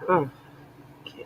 Mm. Okay.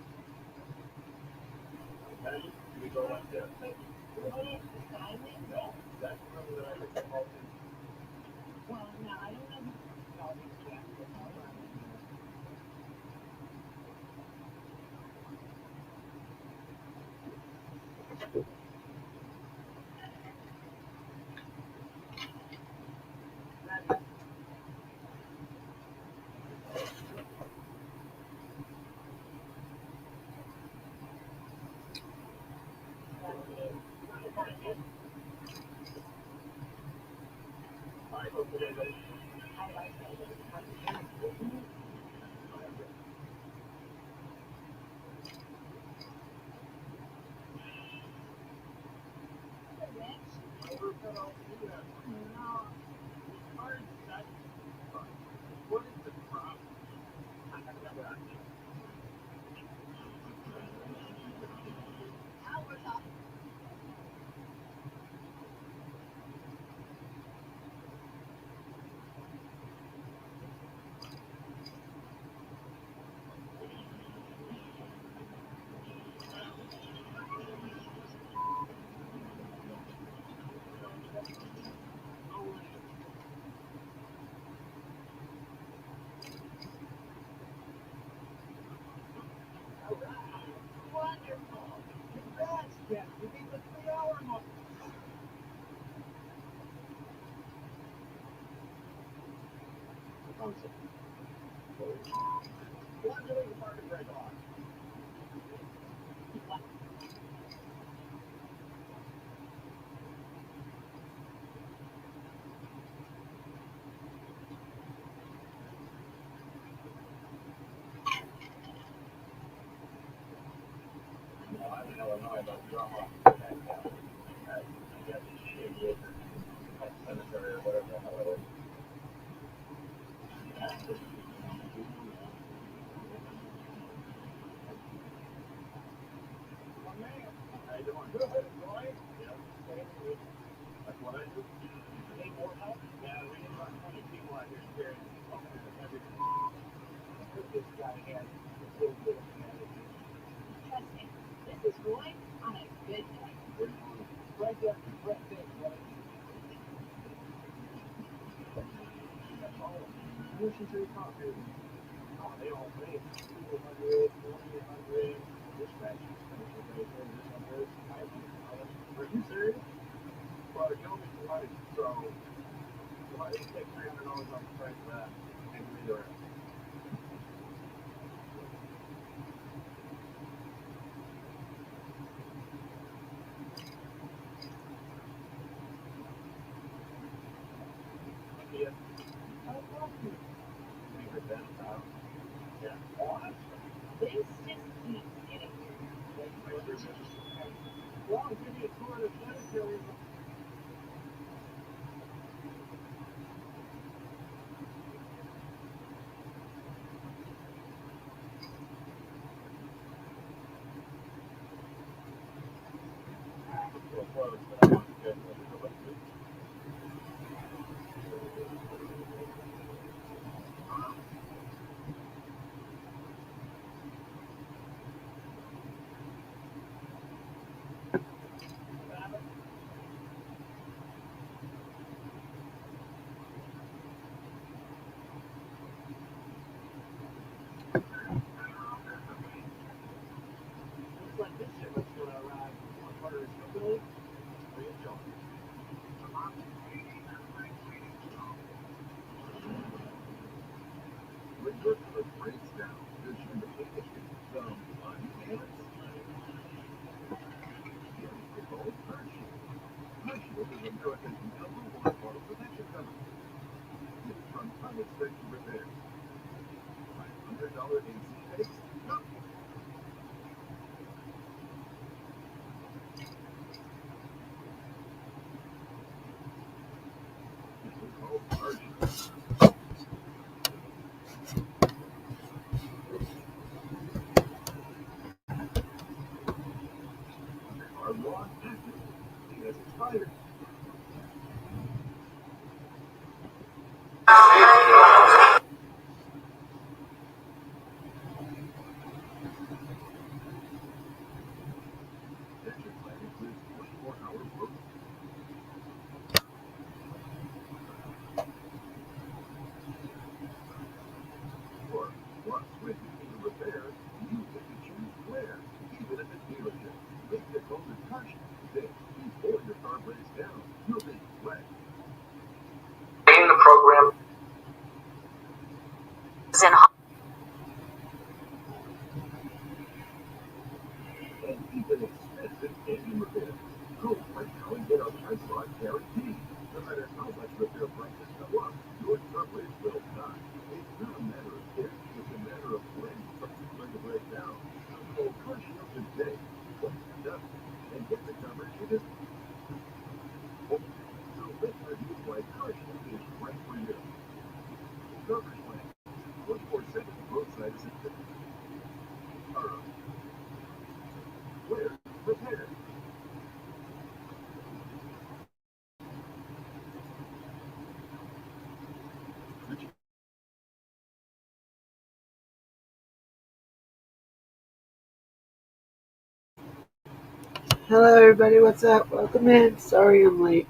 Hello, everybody. What's up? Welcome in. Sorry I'm late.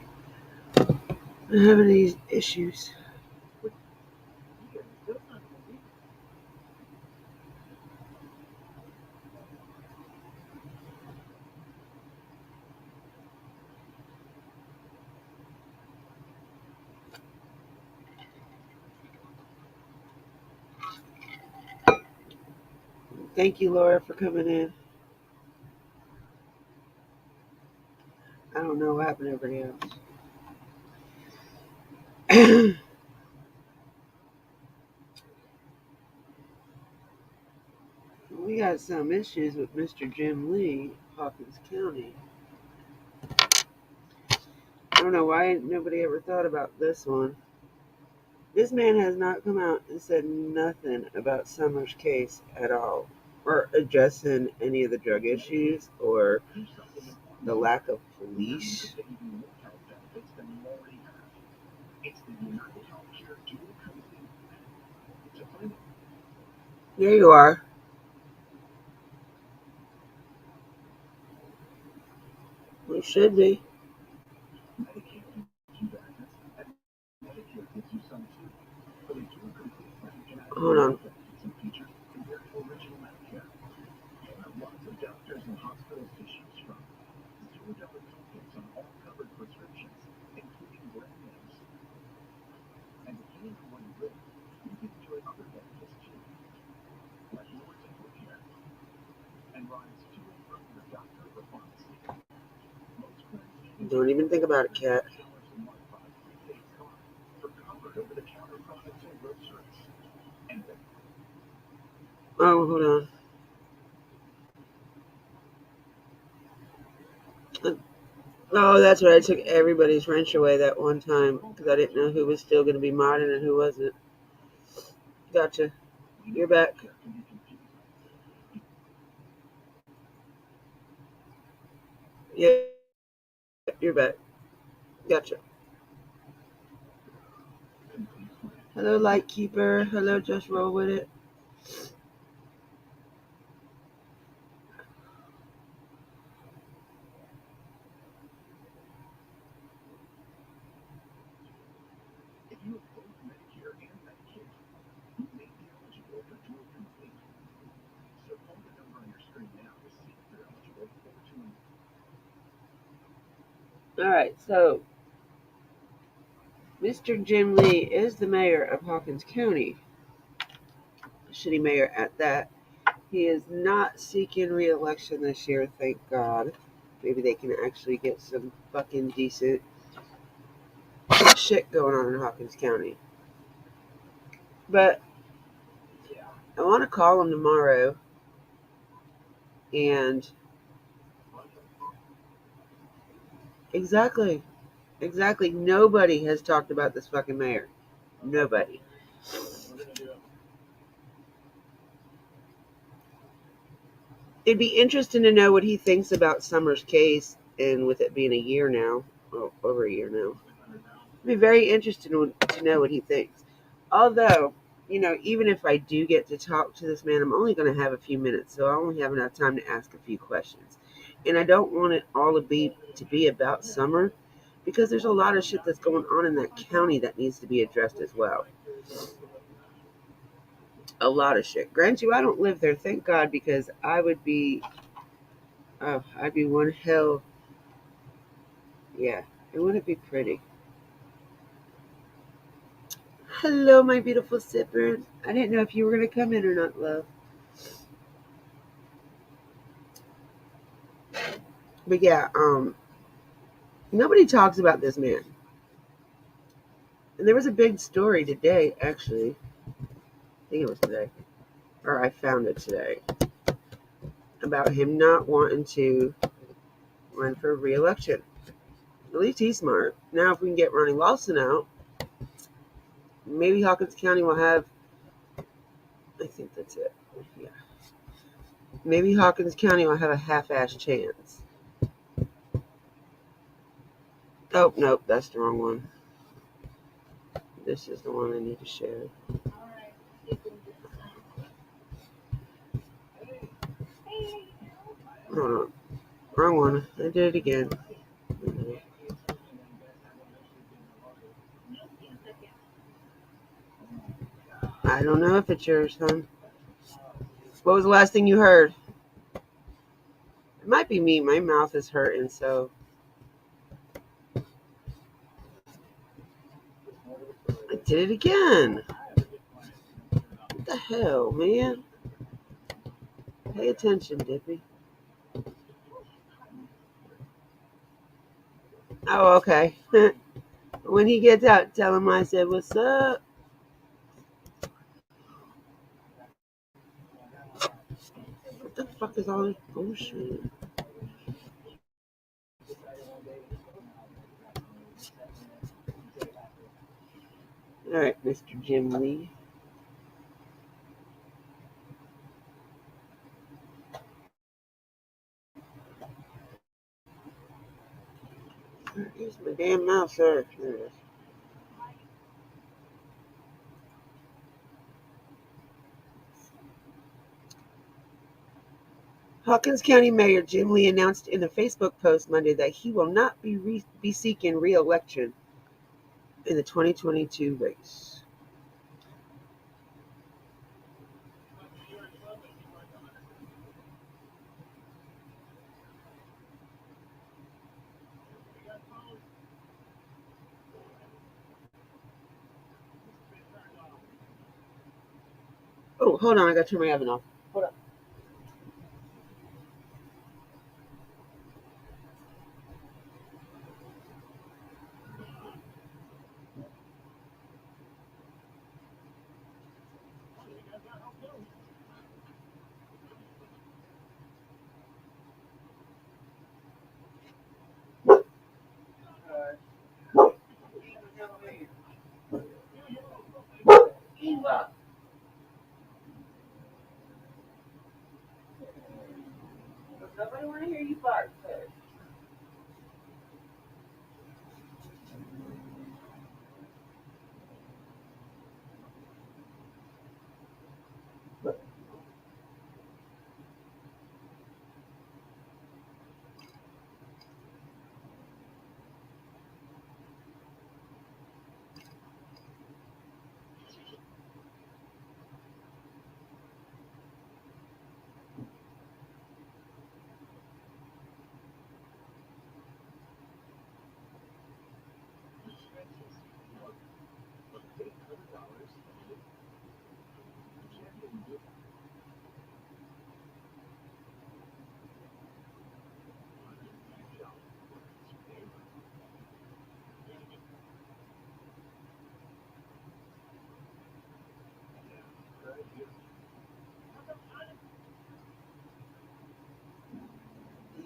I'm having these issues. Thank you, Laura, for coming in. I don't know what happened to everybody else. We got some issues with Mr. Jim Lee, Hawkins County. I don't know why nobody ever thought about this one. This man has not come out and said nothing about Summer's case at all, or addressing any of the drug issues or the lack of police. There you are. We should be. Hold on. Don't even think about it, Cat. Oh, hold on. Oh, that's right. I took everybody's wrench away that one time because I didn't know who was still going to be modded and who wasn't. Gotcha. You're back. Yeah, you're back. Gotcha. Hello, Lightkeeper. Hello, Just Roll With It. All right, so Mr. Jim Lee is the mayor of Hawkins County. Shitty mayor at that. He is not seeking re-election this year, thank God. Maybe they can actually get some fucking decent shit going on in Hawkins County. But I want to call him tomorrow and exactly, nobody has talked about this fucking mayor. Nobody. It'd be interesting to know what he thinks about Summer's case, and with it being a year now, well, over a year now, it'd be very interesting to know what he thinks. Although, even if I do get to talk to this man, I'm only going to have a few minutes, so I only have enough time to ask a few questions. And I don't want it all to be about Summer, because there's a lot of shit that's going on in that county that needs to be addressed as well. A lot of shit. Grant you, I don't live there, thank God, because I'd be one hell. Yeah, it wouldn't be pretty. Hello, my beautiful sipper. I didn't know if you were going to come in or not, love. But yeah, nobody talks about this man. And there was a big story today, actually. I think it was today, or I found it today, about him not wanting to run for re-election. At least he's smart. Now, if we can get Ronnie Lawson out, maybe Hawkins County will have. I think that's it. Yeah. Maybe Hawkins County will have a half-ass chance. Oh, nope, that's the wrong one. This is the one I need to share. Hold on. Wrong one. I did it again. I don't know if it's yours, hon. What was the last thing you heard? It might be me. My mouth is hurting, so I did it again. What the hell, man? Pay attention, Dippy. Oh, okay. When he gets out, tell him I said, "What's up?" What the fuck is all this bullshit? All right, Mr. Jim Lee. Where's my damn mouse, sir? Here it is. Hawkins County Mayor Jim Lee announced in a Facebook post Monday that he will not be seeking re-election in the 2022 race. Oh, hold on, I gotta turn my oven off. Hold on. Eva. Nobody want to hear you bark, sir.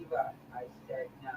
Eva, I said no.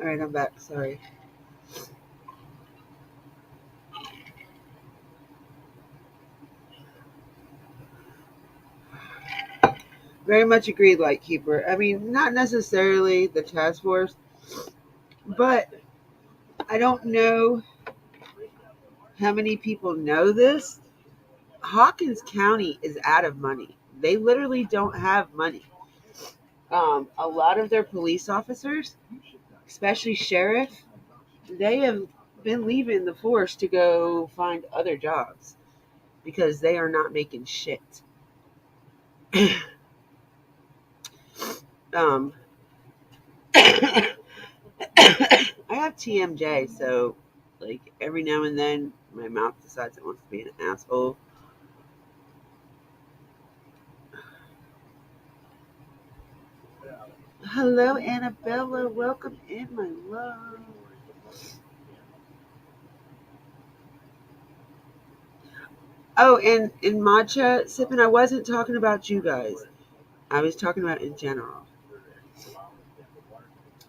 All right, I'm back. Sorry. Very much agreed, Lightkeeper. I mean, not necessarily the task force, but I don't know how many people know this. Hawkins County is out of money. They literally don't have money. A lot of their police officers, especially sheriff, they have been leaving the force to go find other jobs because they are not making shit. um, I have TMJ, so like every now and then my mouth decides it wants to be an asshole. Hello, Annabella. Welcome in, my love. Oh, and in matcha sipping, I wasn't talking about you guys. I was talking about in general.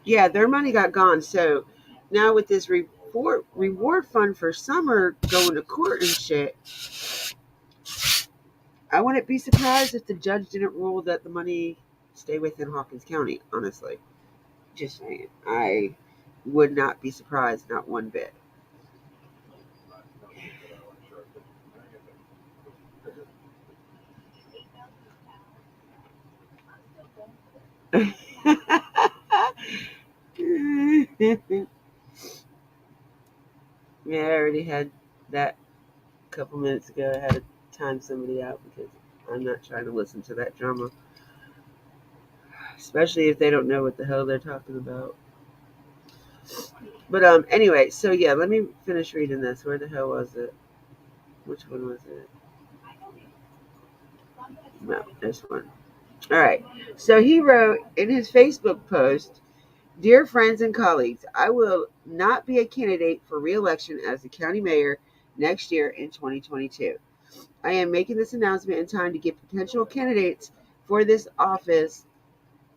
Yeah, their money got gone. So now with this reward fund for summer going to court and shit, I wouldn't be surprised if the judge didn't rule that the money stay within Hawkins County. Honestly, just saying, I would not be surprised, not one bit. Yeah, I already had that a couple minutes ago. I had to time somebody out because I'm not trying to listen to that drama, especially if they don't know what the hell they're talking about. But anyway, so yeah, let me finish reading this. Where the hell was it? Which one was it? No, this one. All right. So he wrote in his Facebook post, "Dear friends and colleagues, I will not be a candidate for re-election as the county mayor next year in 2022. I am making this announcement in time to give potential candidates for this office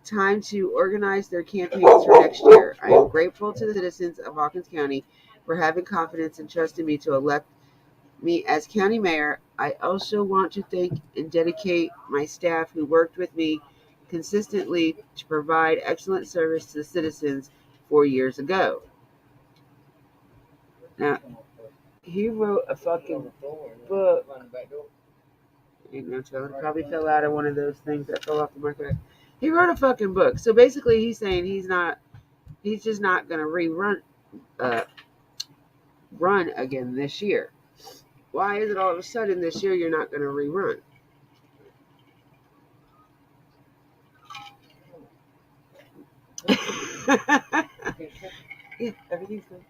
time to organize their campaigns for next year. I am grateful to the citizens of Hawkins County for having confidence and trusting me to elect me as county mayor. I also want to thank and dedicate my staff who worked with me consistently to provide excellent service to the citizens 4 years ago." Now, he wrote a fucking book. Ain't no telling. Probably fell out of one of those things that fell off the market. He wrote a fucking book. So basically, he's saying he's just not going to uh, run again this year. Why is it all of a sudden this year you're not going to rerun? Yeah, everything's good.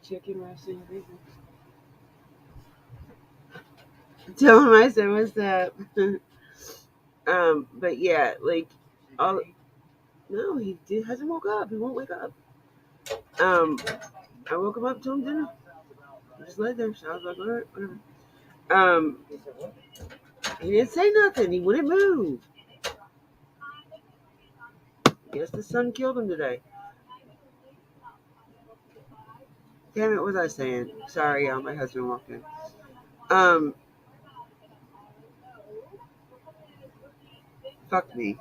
Chicken, rice, and everything. Tell him I said, "What's up?" But yeah, like, all. No, hasn't woke up. He won't wake up. Um, I woke him up, told him dinner. He just laid there. So I was like, all right, whatever. Um, he didn't say nothing. He wouldn't move. Guess the sun killed him today. Damn it, what was I saying? Sorry, y'all. My husband walked in. Um, Fuck me.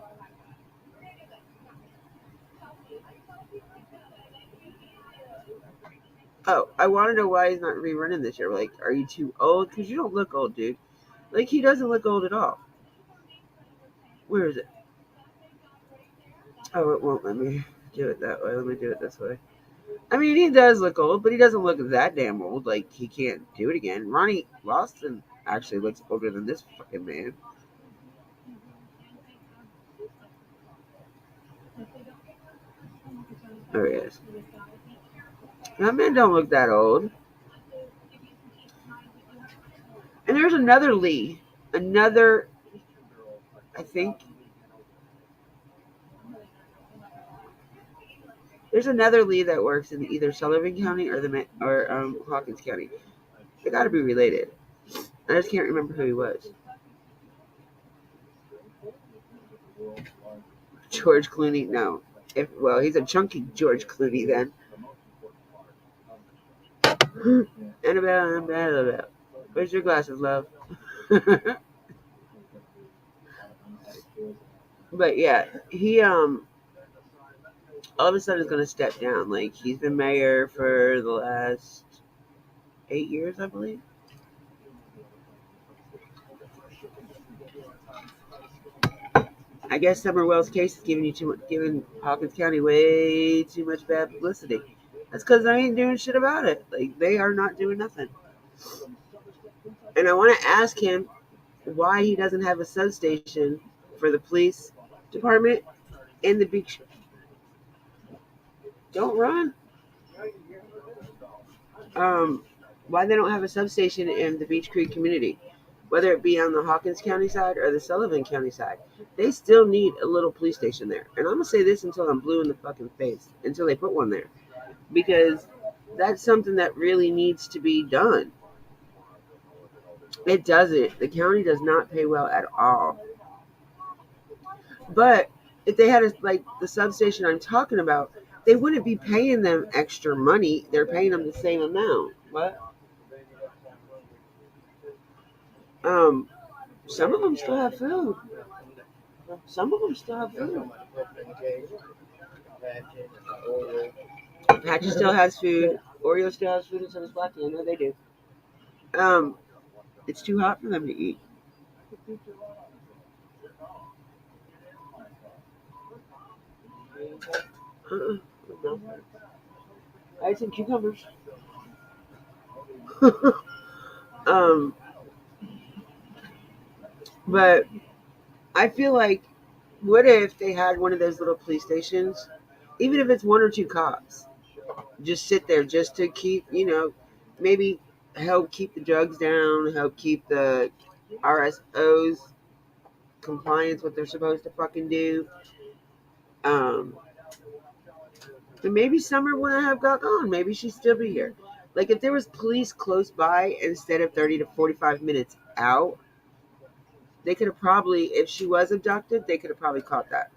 Oh, I want to know why he's not rerunning this year. Like, are you too old? Because you don't look old, dude. Like, he doesn't look old at all. Where is it? Oh, it won't let me do it that way. Let me do it this way. I mean, he does look old, but he doesn't look that damn old. Like, he can't do it again. Ronnie Lawson actually looks older than this fucking man. There he is. That man don't look that old. And there's another Lee. Another, I think, there's another Lee that works in either Sullivan County or Hawkins County. They got to be related. I just can't remember who he was. George Clooney, no. Well, he's a chunky George Clooney then. Annabelle. Where's your glasses, love? But yeah, he all of a sudden is gonna step down. Like he's been mayor for the last 8 years, I believe. I guess Summer Wells' case is giving Hawkins County way too much bad publicity. That's because they ain't doing shit about it. Like they are not doing nothing. And I want to ask him why he doesn't have a substation for the police department and the beach. Don't run. Um, why they don't have a substation in the Beach Creek community, whether it be on the Hawkins County side or the Sullivan County side. They still need a little police station there. And I'm gonna say this until I'm blue in the fucking face, until they put one there, because that's something that really needs to be done. It doesn't. The county does not pay well at all. But if they had like the substation I'm talking about, they wouldn't be paying them extra money. They're paying them the same amount. What? Um, some of them still have food. Some of them still have food. Patches still has food. Oreo still has food, and so does Blackie. I know they do. Um, it's too hot for them to eat. Uh-uh. No. I had some cucumbers. um, but I feel like, what if they had one of those little police stations, even if it's one or two cops, just sit there just to keep, maybe help keep the drugs down, help keep the RSOs compliance what they're supposed to fucking do. Um, and maybe Summer wouldn't have got gone. Maybe she'd still be here. Like if there was police close by instead of 30 to 45 minutes out, they could have probably, if she was abducted, they could have probably caught that.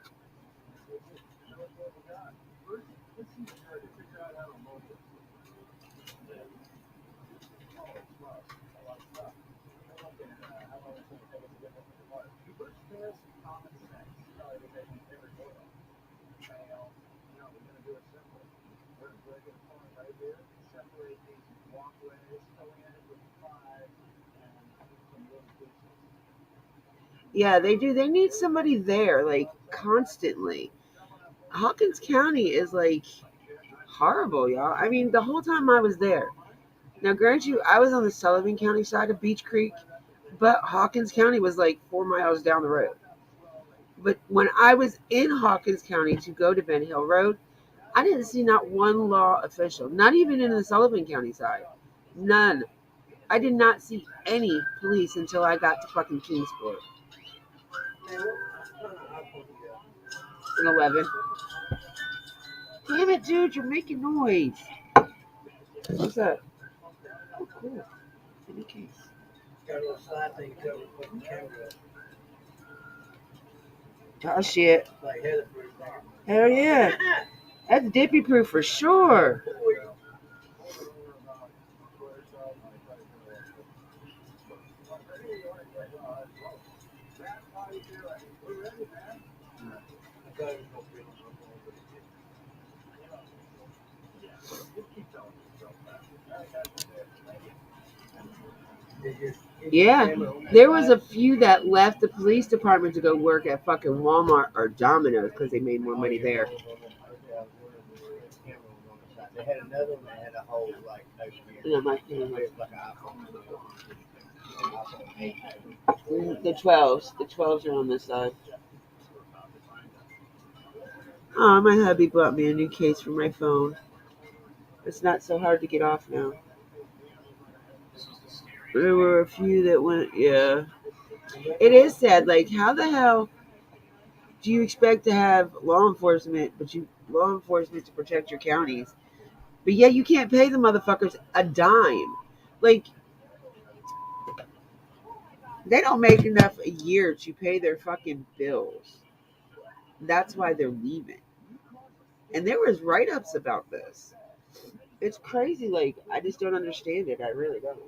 Yeah, they do. They need somebody there, like constantly. Hawkins County is like horrible, y'all. I mean, the whole time I was there. Now, grant you, I was on the Sullivan County side of Beach Creek, but Hawkins County was like 4 miles down the road. But when I was in Hawkins County to go to Ben Hill Road, I didn't see not one law official, not even in the Sullivan County side. None. I did not see any police until I got to fucking Kingsport. 11. Damn it, dude, you're making noise. What's that? Oh, cool. In the case. Oh, shit. Hell yeah. That's dippy proof for sure. Yeah, there was a few that left the police department to go work at fucking Walmart or Domino's because they made more money there. The 12s are on this side. Oh, my hubby bought me a new case for my phone. It's not so hard to get off now. There were a few that went, yeah. It is sad. Like, how the hell do you expect to have law enforcement to protect your counties, but yet you can't pay the motherfuckers a dime? Like, they don't make enough a year to pay their fucking bills. That's why they're leaving. And there was write-ups about this. It's crazy. Like, I just don't understand it. I really don't.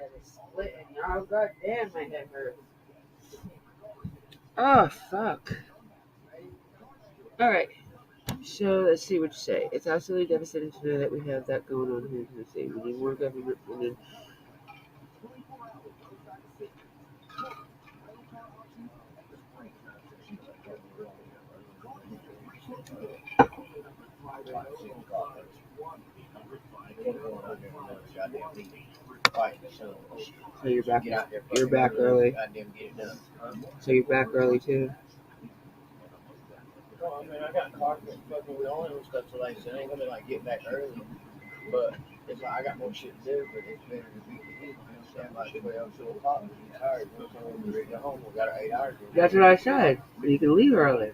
That is splitting. Oh, god damn, my head hurts. Oh, fuck. All right. So let's see what you say. It's absolutely devastating to know that we have that going on here in Tennessee. We need more government funding. So you're back early. So you're back early too. Well, I mean, I got clocked and fucking going and stuff, so like, so it ain't gonna like get back early. But it's like I got more shit to do, but it's better to be with you. You know what I'm saying? Like 12, 2 o'clock, I'm tired. You know what I'm saying? We're ready to go home. We got our 8 hours. That's what I said. You can leave early.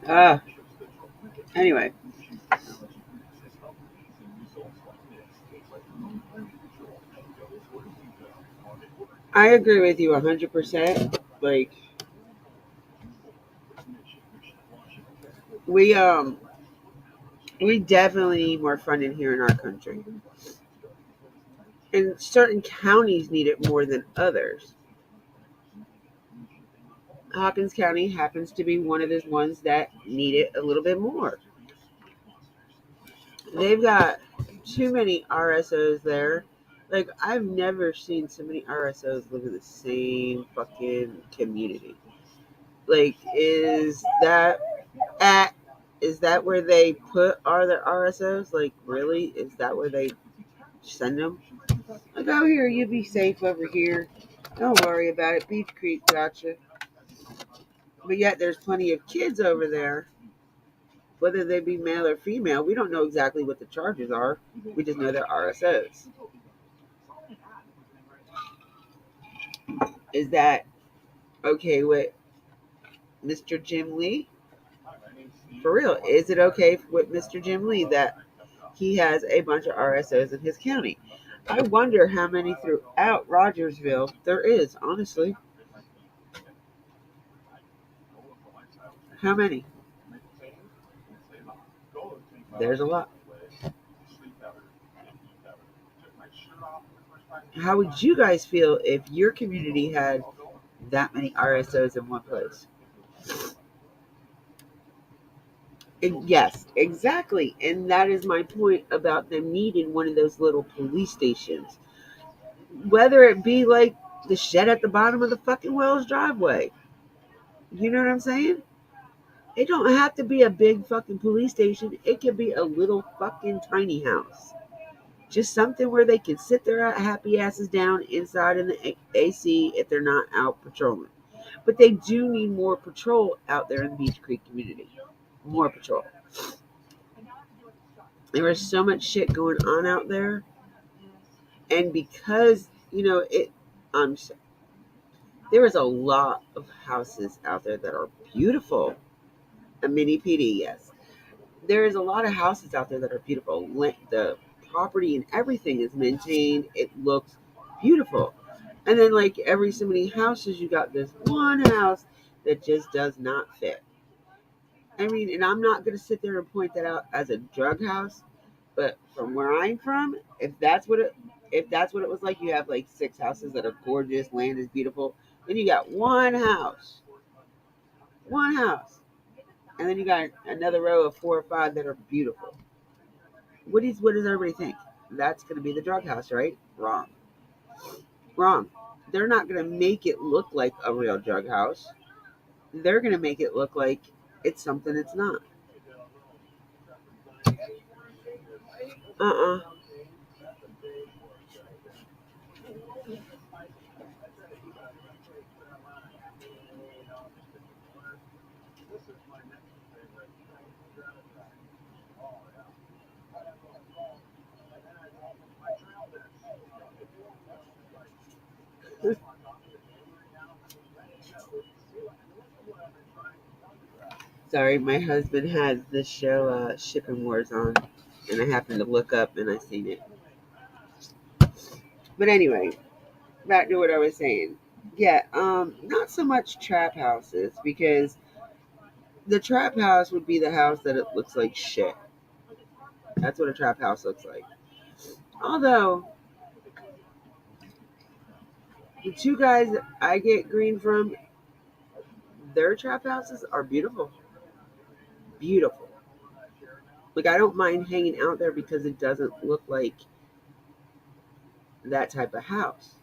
Ah. Anyway. I agree with you 100%. Like, we we definitely need more funding here in our country. And certain counties need it more than others. Hawkins County happens to be one of those ones that need it a little bit more. They've got too many RSOs there. Like, I've never seen so many RSOs live in the same fucking community. Like, at is that where they put are their RSOs? Like, really? Is that where they send them? Like, oh, here, you be safe over here. Don't worry about it. Beach Creek, gotcha. But yet, there's plenty of kids over there, whether they be male or female. We don't know exactly what the charges are. We just know they're RSOs. Is that okay with Mr. Jim Lee? For real, is it okay with Mr. Jim Lee that he has a bunch of RSOs in his county? I wonder how many throughout Rogersville there is, honestly. How many? There's a lot. How would you guys feel if your community had that many RSOs in one place? Yes, exactly. And that is my point about them needing one of those little police stations. Whether it be like the shed at the bottom of the fucking Wells driveway. You know what I'm saying? It don't have to be a big fucking police station. It could be a little fucking tiny house. Just something where they can sit their happy asses down inside in the AC if they're not out patrolling. But they do need more patrol out there in the Beach Creek community. More patrol. There is so much shit going on out there. And because, um, there is a lot of houses out there that are beautiful. A mini PD, yes. There is a lot of houses out there that are beautiful. The property and everything is maintained. It looks beautiful. And then, like every so many houses, you got this one house that just does not fit. I mean, and I'm not going to sit there and point that out as a drug house, but from where I'm from, if that's what it was like, you have like six houses that are gorgeous, land is beautiful, then you got one house, and then you got another row of four or five that are beautiful. What does everybody think? That's going to be the drug house, right? Wrong. Wrong. They're not going to make it look like a real drug house. They're going to make it look like it's something it's not. Uh-uh. Sorry, my husband has this show, Shipping Wars on, and I happened to look up and I seen it. But anyway, back to what I was saying. Yeah, not so much trap houses because the trap house would be the house that it looks like shit. That's what a trap house looks like. Although the two guys that I get green from, their trap houses are beautiful. Beautiful. Like I don't mind hanging out there because it doesn't look like that type of house.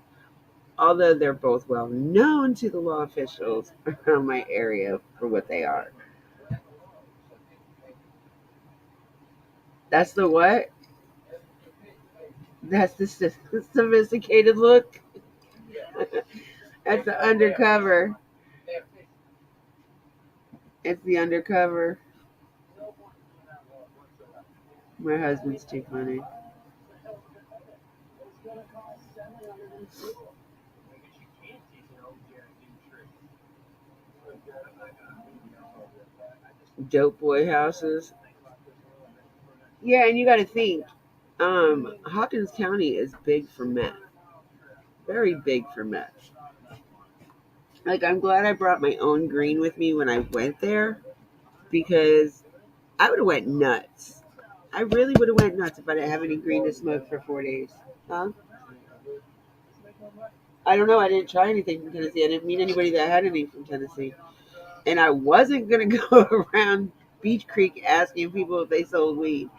Although they're both well known to the law officials around my area for what they are. That's the what? That's the sophisticated look. That's the undercover. It's the undercover. My husband's too funny. Dope boy houses. Yeah, and you got to think. Hawkins County is big for meth. Very big for meth. Like I'm glad I brought my own green with me when I went there because I would have went nuts. I really would have went nuts if I didn't have any green to smoke for 4 days. Huh? I don't know. I didn't try anything from Tennessee. I didn't meet anybody that had any from Tennessee. And I wasn't going to go around Beach Creek asking people if they sold weed.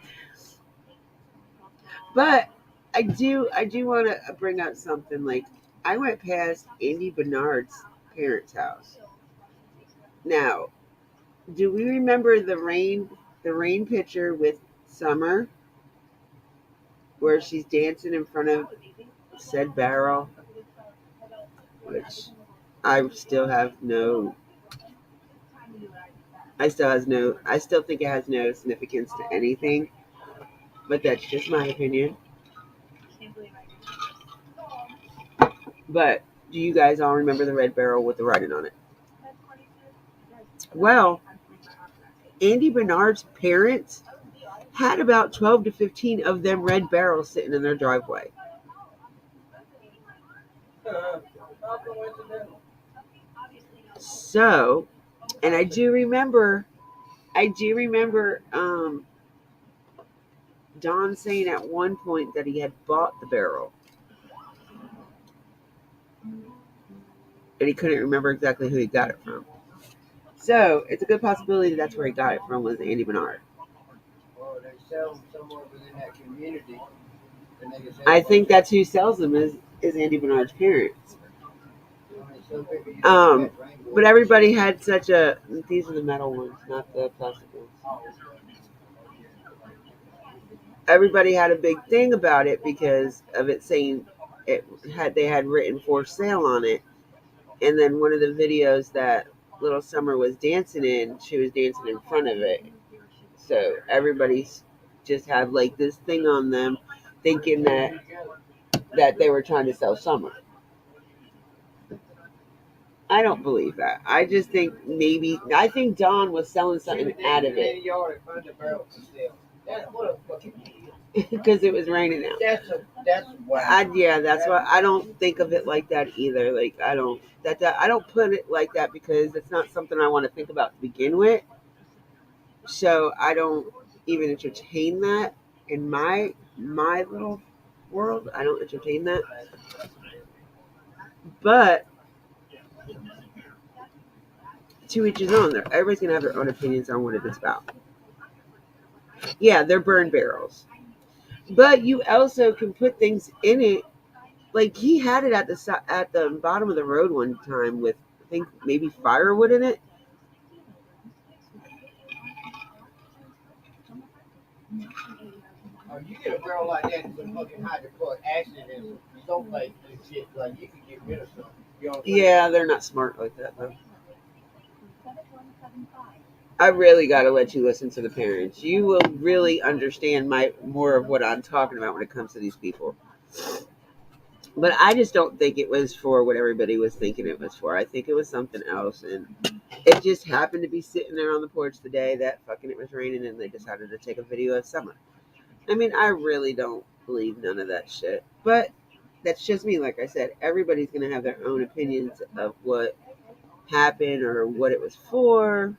But I do want to bring up something. Like I went past Andy Bernard's parents' house. Now, do we remember the rain picture with Summer where she's dancing in front of said barrel, which I still have no I still think it has no significance to anything, but that's just my opinion. But do you guys all remember the red barrel with the writing on it? Well, Andy Bernard's parents had about 12 to 15 of them red barrels sitting in their driveway. So, and I do remember Don saying at one point that he had bought the barrel and he couldn't remember exactly who he got it from. So it's a good possibility that's where he got it from was Andy Bernard. Or they sell them somewhere within that community. And they can say, I think that's who sells them is Andy Bernard's parents. some people use Um, that rainbow. but everybody had such a these are the metal ones, not the plastic ones. Everybody had a big thing about it because of it saying they had written for sale on it. And then one of the videos that little Summer was dancing in, she was dancing in front of it. So everybody's just had like this thing on them thinking that they were trying to sell Summer. I don't believe that. I just think maybe I think Don was selling something out of it because it was raining out. That's wow. Yeah, that's why I don't think of it like that either. Like I don't put it like that because it's not something I want to think about to begin with. So I don't even entertain that in my little world. I don't entertain that. But to each his own. Everybody's gonna have their own opinions on what it's about. Yeah, they're burn barrels, but you also can put things in it. Like he had it at the bottom of the road one time with I think maybe firewood in it. Oh, you get a barrel like that and some fucking hydrochloric acid and some sulfate and shit, like you could get rid of something. You know what I'm saying? Yeah, they're not smart like that though. I really got to let you listen to the parents. You will really understand more of what I'm talking about when it comes to these people. But I just don't think it was for what everybody was thinking it was for. I think it was something else, and it just happened to be sitting there on the porch the day that fucking it was raining, and they decided to take a video of summer. I mean, I really don't believe none of that shit. But that's just me. Like I said, everybody's gonna have their own opinions of what happened or what it was for.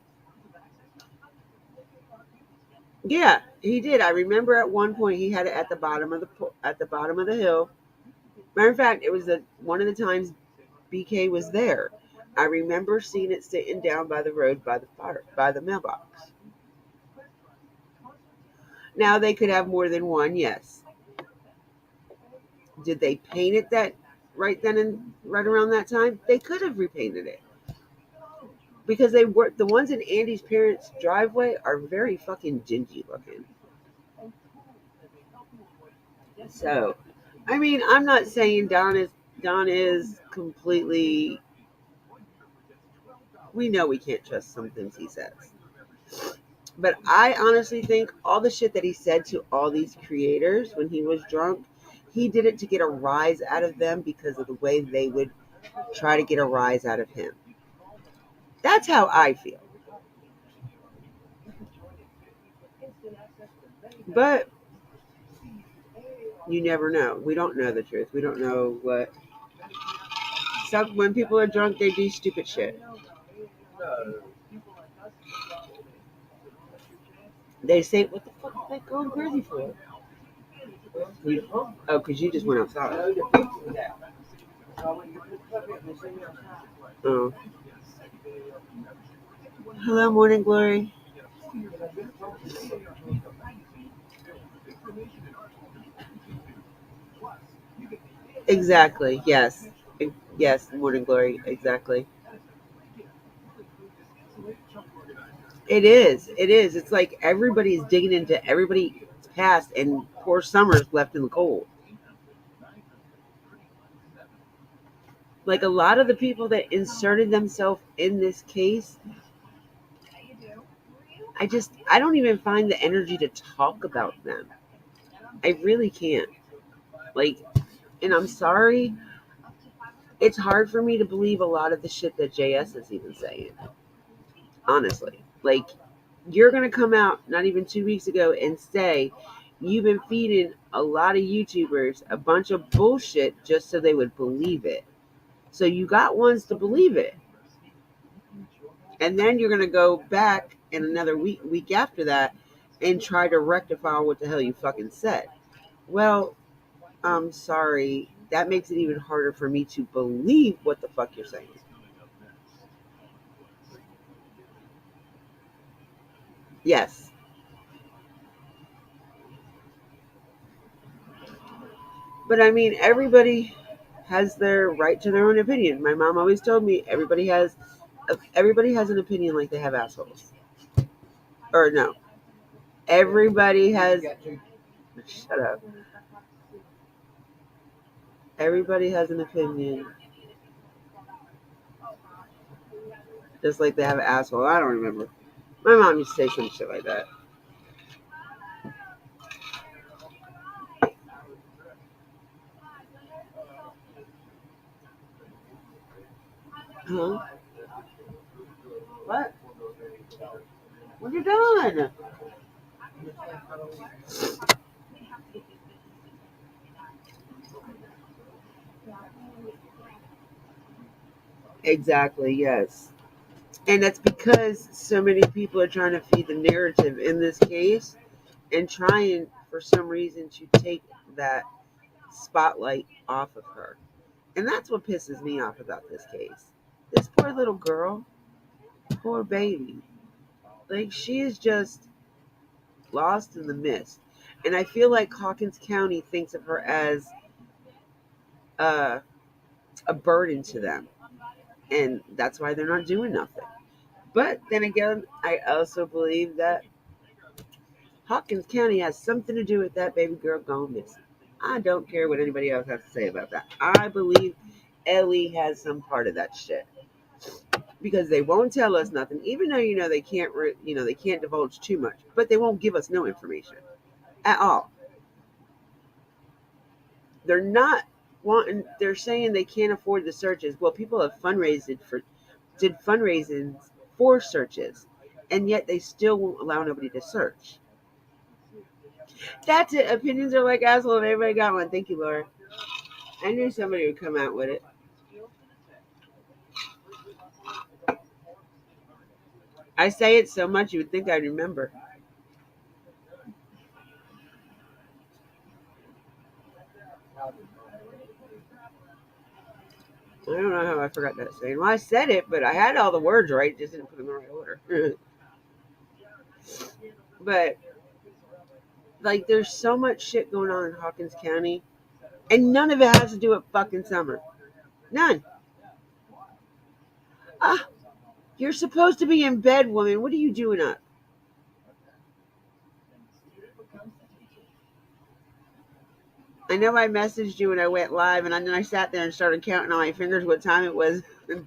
Yeah, he did. I remember at one point he had it at the bottom of the hill. Matter of fact, it was one of the times BK was there. I remember seeing it sitting down by the road by the mailbox. Now they could have more than one, yes. Did they paint it that right then and right around that time? They could have repainted it because they were the ones in Andy's parents' driveway are very fucking dingy looking. So, I mean, I'm not saying Don is completely. We know we can't trust some things he says, but I honestly think all the shit that he said to all these creators when he was drunk, he did it to get a rise out of them because of the way they would try to get a rise out of him. That's how I feel. But you never know. We don't know the truth. We don't know what. When people are drunk, they do stupid shit. They say, "What the fuck are they going crazy for?" Oh, because you just went outside. Oh, hello, morning glory. Exactly. Yes. Yes. Morning glory. Exactly. It is. It is. It's like everybody's digging into everybody's past, and poor Summer's left in the cold. Like a lot of the people that inserted themselves in this case, I don't even find the energy to talk about them. I really can't. Like, and I'm sorry, it's hard for me to believe a lot of the shit that JS is even saying. Honestly, like you're gonna come out not even 2 weeks ago and say you've been feeding a lot of YouTubers a bunch of bullshit just so they would believe it. So you got ones to believe it, and then you're gonna go back in another week after that, and try to rectify what the hell you fucking said. Well, I'm sorry. That makes it even harder for me to believe what the fuck you're saying. Yes. But I mean, everybody has their right to their own opinion. My mom always told me everybody has an opinion like they have assholes. Or no, everybody has. Shut up. Everybody has an opinion just like they have an asshole. I don't remember. My mom used to say some shit like that. Huh? What? What you doing? Exactly, yes. And that's because so many people are trying to feed the narrative in this case and trying, for some reason, to take that spotlight off of her. And that's what pisses me off about this case. This poor little girl, poor baby. Like, she is just lost in the mist. And I feel like Hawkins County thinks of her as uh, a burden to them. And that's why they're not doing nothing. But then again, I also believe that Hawkins County has something to do with that baby girl going missing. I don't care what anybody else has to say about that. I believe Ellie has some part of that shit because they won't tell us nothing, even though they can't, they can't divulge too much, but they won't give us no information at all. They're not wanting. They're saying they can't afford the searches. Well, people have did fundraisings for searches, and yet they still won't allow nobody to search. That's it. Opinions are like assholes. Everybody got one. Thank you, Laura. I knew somebody would come out with it. I say it so much you would think I'd remember. I don't know how I forgot that saying. Well, I said it, but I had all the words right, just didn't put them in the right order. But like, there's so much shit going on in Hawkins County, and none of it has to do with fucking Summer. None. Ah, you're supposed to be in bed, woman. What are you doing up? I know I messaged you when I went live, and then I sat there and started counting on my fingers what time it was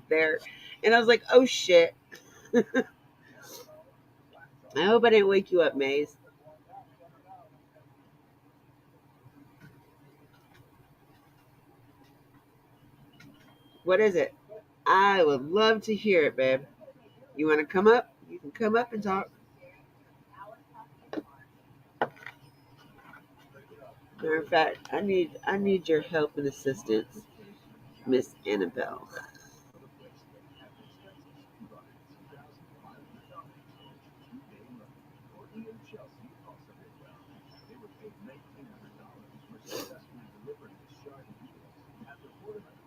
there, and I was like, "Oh shit." I hope I didn't wake you up, Maze. What is it? I would love to hear it, babe. You want to come up? You can come up and talk. Matter of fact, I need your help and assistance, Miss Annabelle.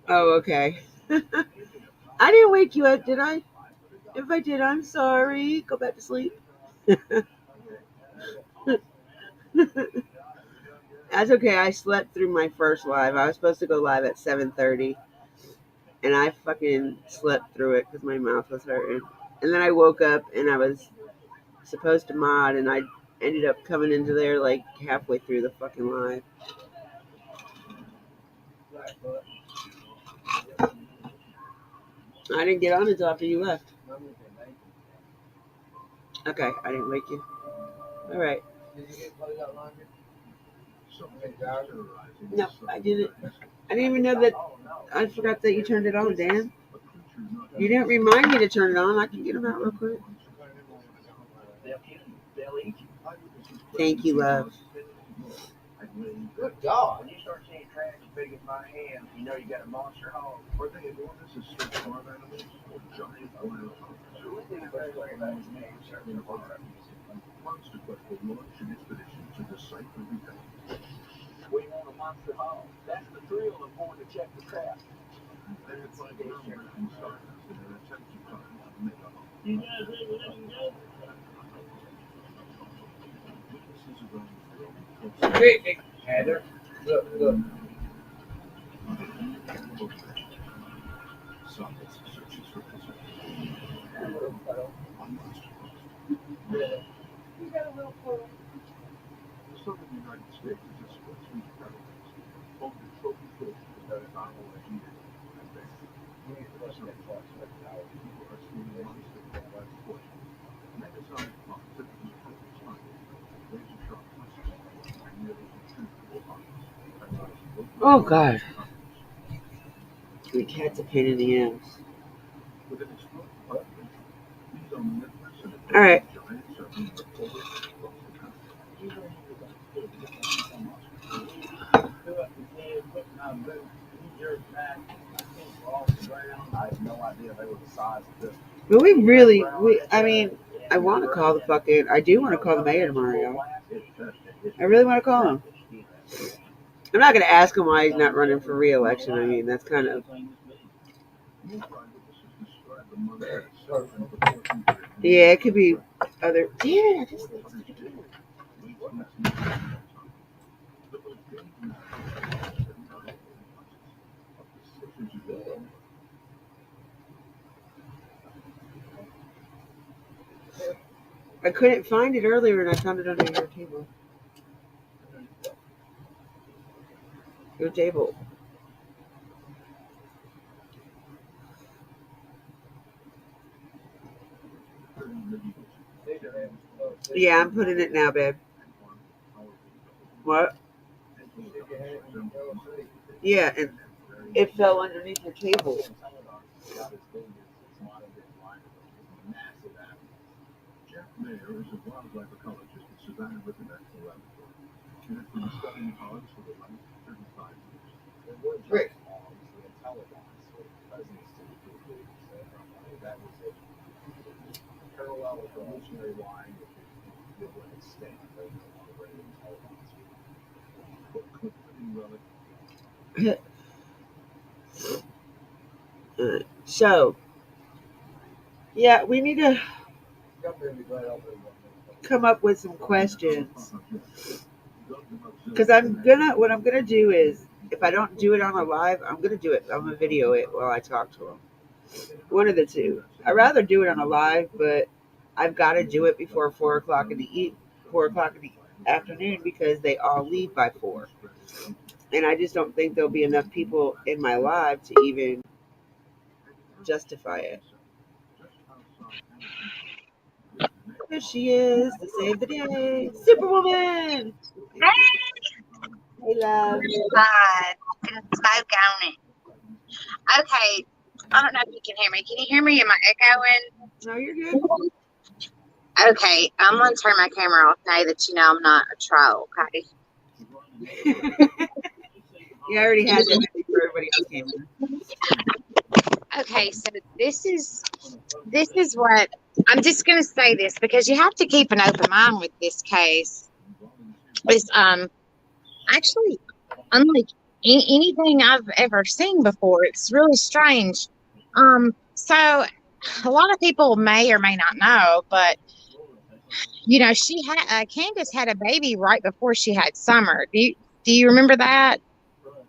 Oh, okay. I didn't wake you up, did I? If I did, I'm sorry. Go back to sleep. That's okay. I slept through my first live. I was supposed to go live at 7:30, and I fucking slept through it because my mouth was hurting. And then I woke up and I was supposed to mod, and I ended up coming into there like halfway through the fucking live. I didn't get on until after you left. Okay, I didn't wake you. All right. No, I didn't. I didn't even know that. I forgot that you turned it on, Dan. You didn't remind me to turn it on. I can get them out real quick. Thank you, love. Good God. When you start seeing trash as big as my hand, you know you got a monster hog. Are they enormous as straight farm animals or giant wild hogs? The only thing I'm very worried about is names, certainly the farm. Monster Quest will launch an expedition to decipher the evidence. We want a monster hog. That's the thrill of going to check the trap. They would find non-American scientists in an attempt to find a mega hog. You guys ready to let him go? Witnesses around the world. Great. Heather, look. Science searches for answers. On monster hogs. You got a little puddle. The southern United States is a sportsman's paradise. Home to trophy fish that is our idea. And then, people are seeing monster wildlife sport. Mega-sized ponds that can be perfect timing, razor-sharp whiskers, and nearly impenetrable eyes. Oh God, the cat's a pain in the ass. All right. I have no idea they were the size of this. But I mean, I want to call I do want to call the mayor tomorrow, y'all. I really want to call him. I'm not going to ask him why he's not running for re-election. I mean, that's kind of. Yeah, it could be other. Yeah, just. I couldn't find it earlier, and I found it under your table. Your table. Yeah, I'm putting it now, babe. What? Yeah, and it fell underneath your table. Rick. So, yeah, we need to come up with some questions. Because what I'm gonna do is, if I don't do it on a live, I'm gonna do it. I'm gonna video it while I talk to them. One of the two. I'd rather do it on a live, but I've got to do it before 4:00 in the 4:00 in the afternoon because they all leave by 4. And I just don't think there'll be enough people in my live to even justify it. There she is, to save the day, Superwoman. Hey, love. God, smoke on it. Okay, I don't know if you can hear me. Can you hear me? Am I echoing? No, you're good. Okay, I'm going to turn my camera off now that you know I'm not a troll, okay? Yeah, I already had that before everybody else came in. Okay, so this is what I'm just going to say this because you have to keep an open mind with this case. It's actually unlike anything I've ever seen before. It's really strange. So a lot of people may or may not know, but you know, she had Candace had a baby right before she had Summer. Do you remember that?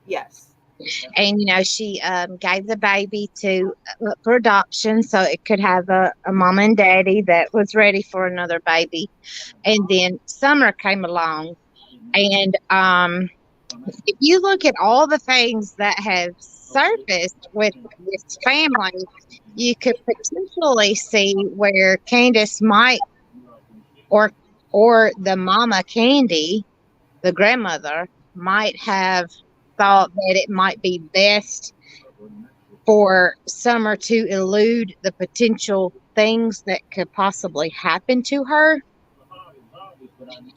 Yes. And you know, she gave the baby to for adoption, so it could have a mom and daddy that was ready for another baby. And then Summer came along, and if you look at all the things that have surfaced with this family, you could potentially see where Candace might, or the mama Candy, the grandmother, might have thought that it might be best for Summer to elude the potential things that could possibly happen to her.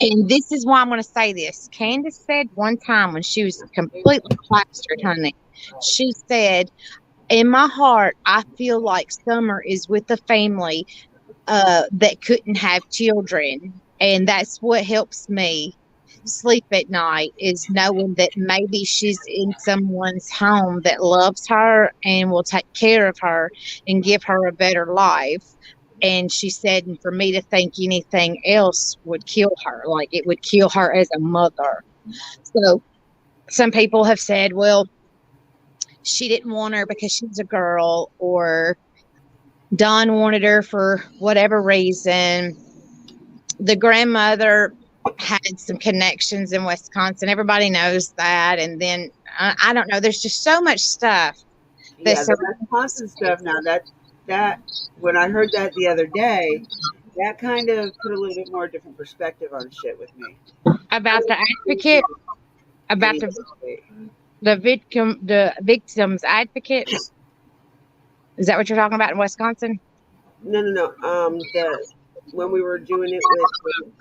And this is why I'm going to say this. Candace said one time when she was completely plastered, honey, she said, in my heart, I feel like Summer is with a family that couldn't have children. And that's what helps me sleep at night, is knowing that maybe she's in someone's home that loves her and will take care of her and give her a better life. And she said, and for me to think anything else would kill her, like it would kill her as a mother. So some people have said, well, she didn't want her because she's a girl, or Don wanted her for whatever reason. The grandmother had some connections in Wisconsin. Everybody knows that. And then I don't know. There's just so much stuff. Yeah, the Wisconsin stuff. Now that when I heard that the other day, that kind of put a little bit more different perspective on shit with me. About the advocate, about the victim's advocate. Is that what you're talking about in Wisconsin? No. when we were doing it with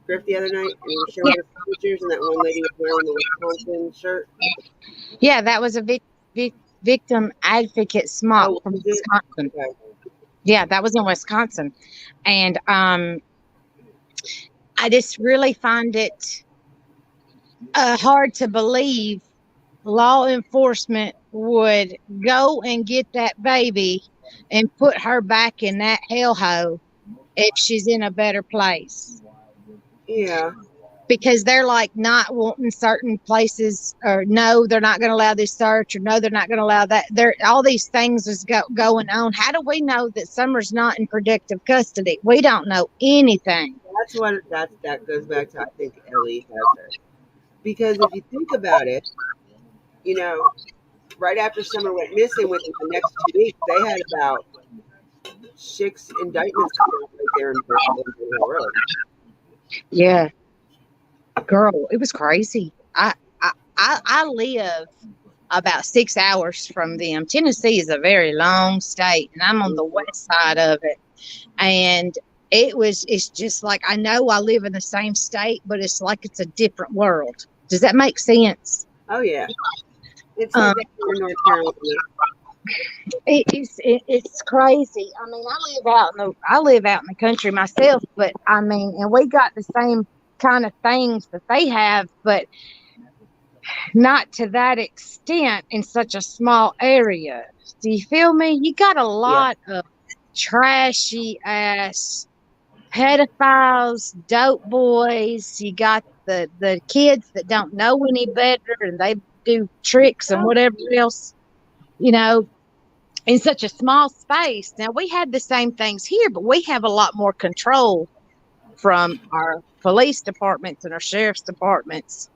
Griff the other night, and he was showing us pictures, and that one lady was wearing the Wisconsin shirt? Yeah, that was a victim advocate SMOP Oh, from was it? Wisconsin. Okay. Yeah, that was in Wisconsin. And I just really find it hard to believe law enforcement would go and get that baby and put her back in that hellhole if she's in a better place. Yeah. Because they're like not wanting certain places, or no, they're not going to allow this search, or no, they're not going to allow that. There, all these things is going on. How do we know that Summer's not in protective custody? We don't know anything. That's what that goes back to. I think Ellie has her, because if you think about it, you know, right after Summer went missing, within the next 2 weeks, they had about 6 indictments coming out right there in Hill Road. Yeah, girl, it was crazy. I live about 6 hours from them. Tennessee is a very long state, and I'm on the west side of it. And it's just like, I know I live in the same state, but it's like it's a different world. Does that make sense? Oh yeah, it's like that here in North Carolina. It's crazy. I mean, I live out in the country myself, but I mean, and we got the same kind of things that they have, but not to that extent in such a small area. Do you feel me? You got a Yeah. lot of trashy ass pedophiles, dope boys. You got the kids that don't know any better and they do tricks and whatever else, you know, in such a small space. Now we have the same things here, but we have a lot more control from our police departments and our sheriff's departments.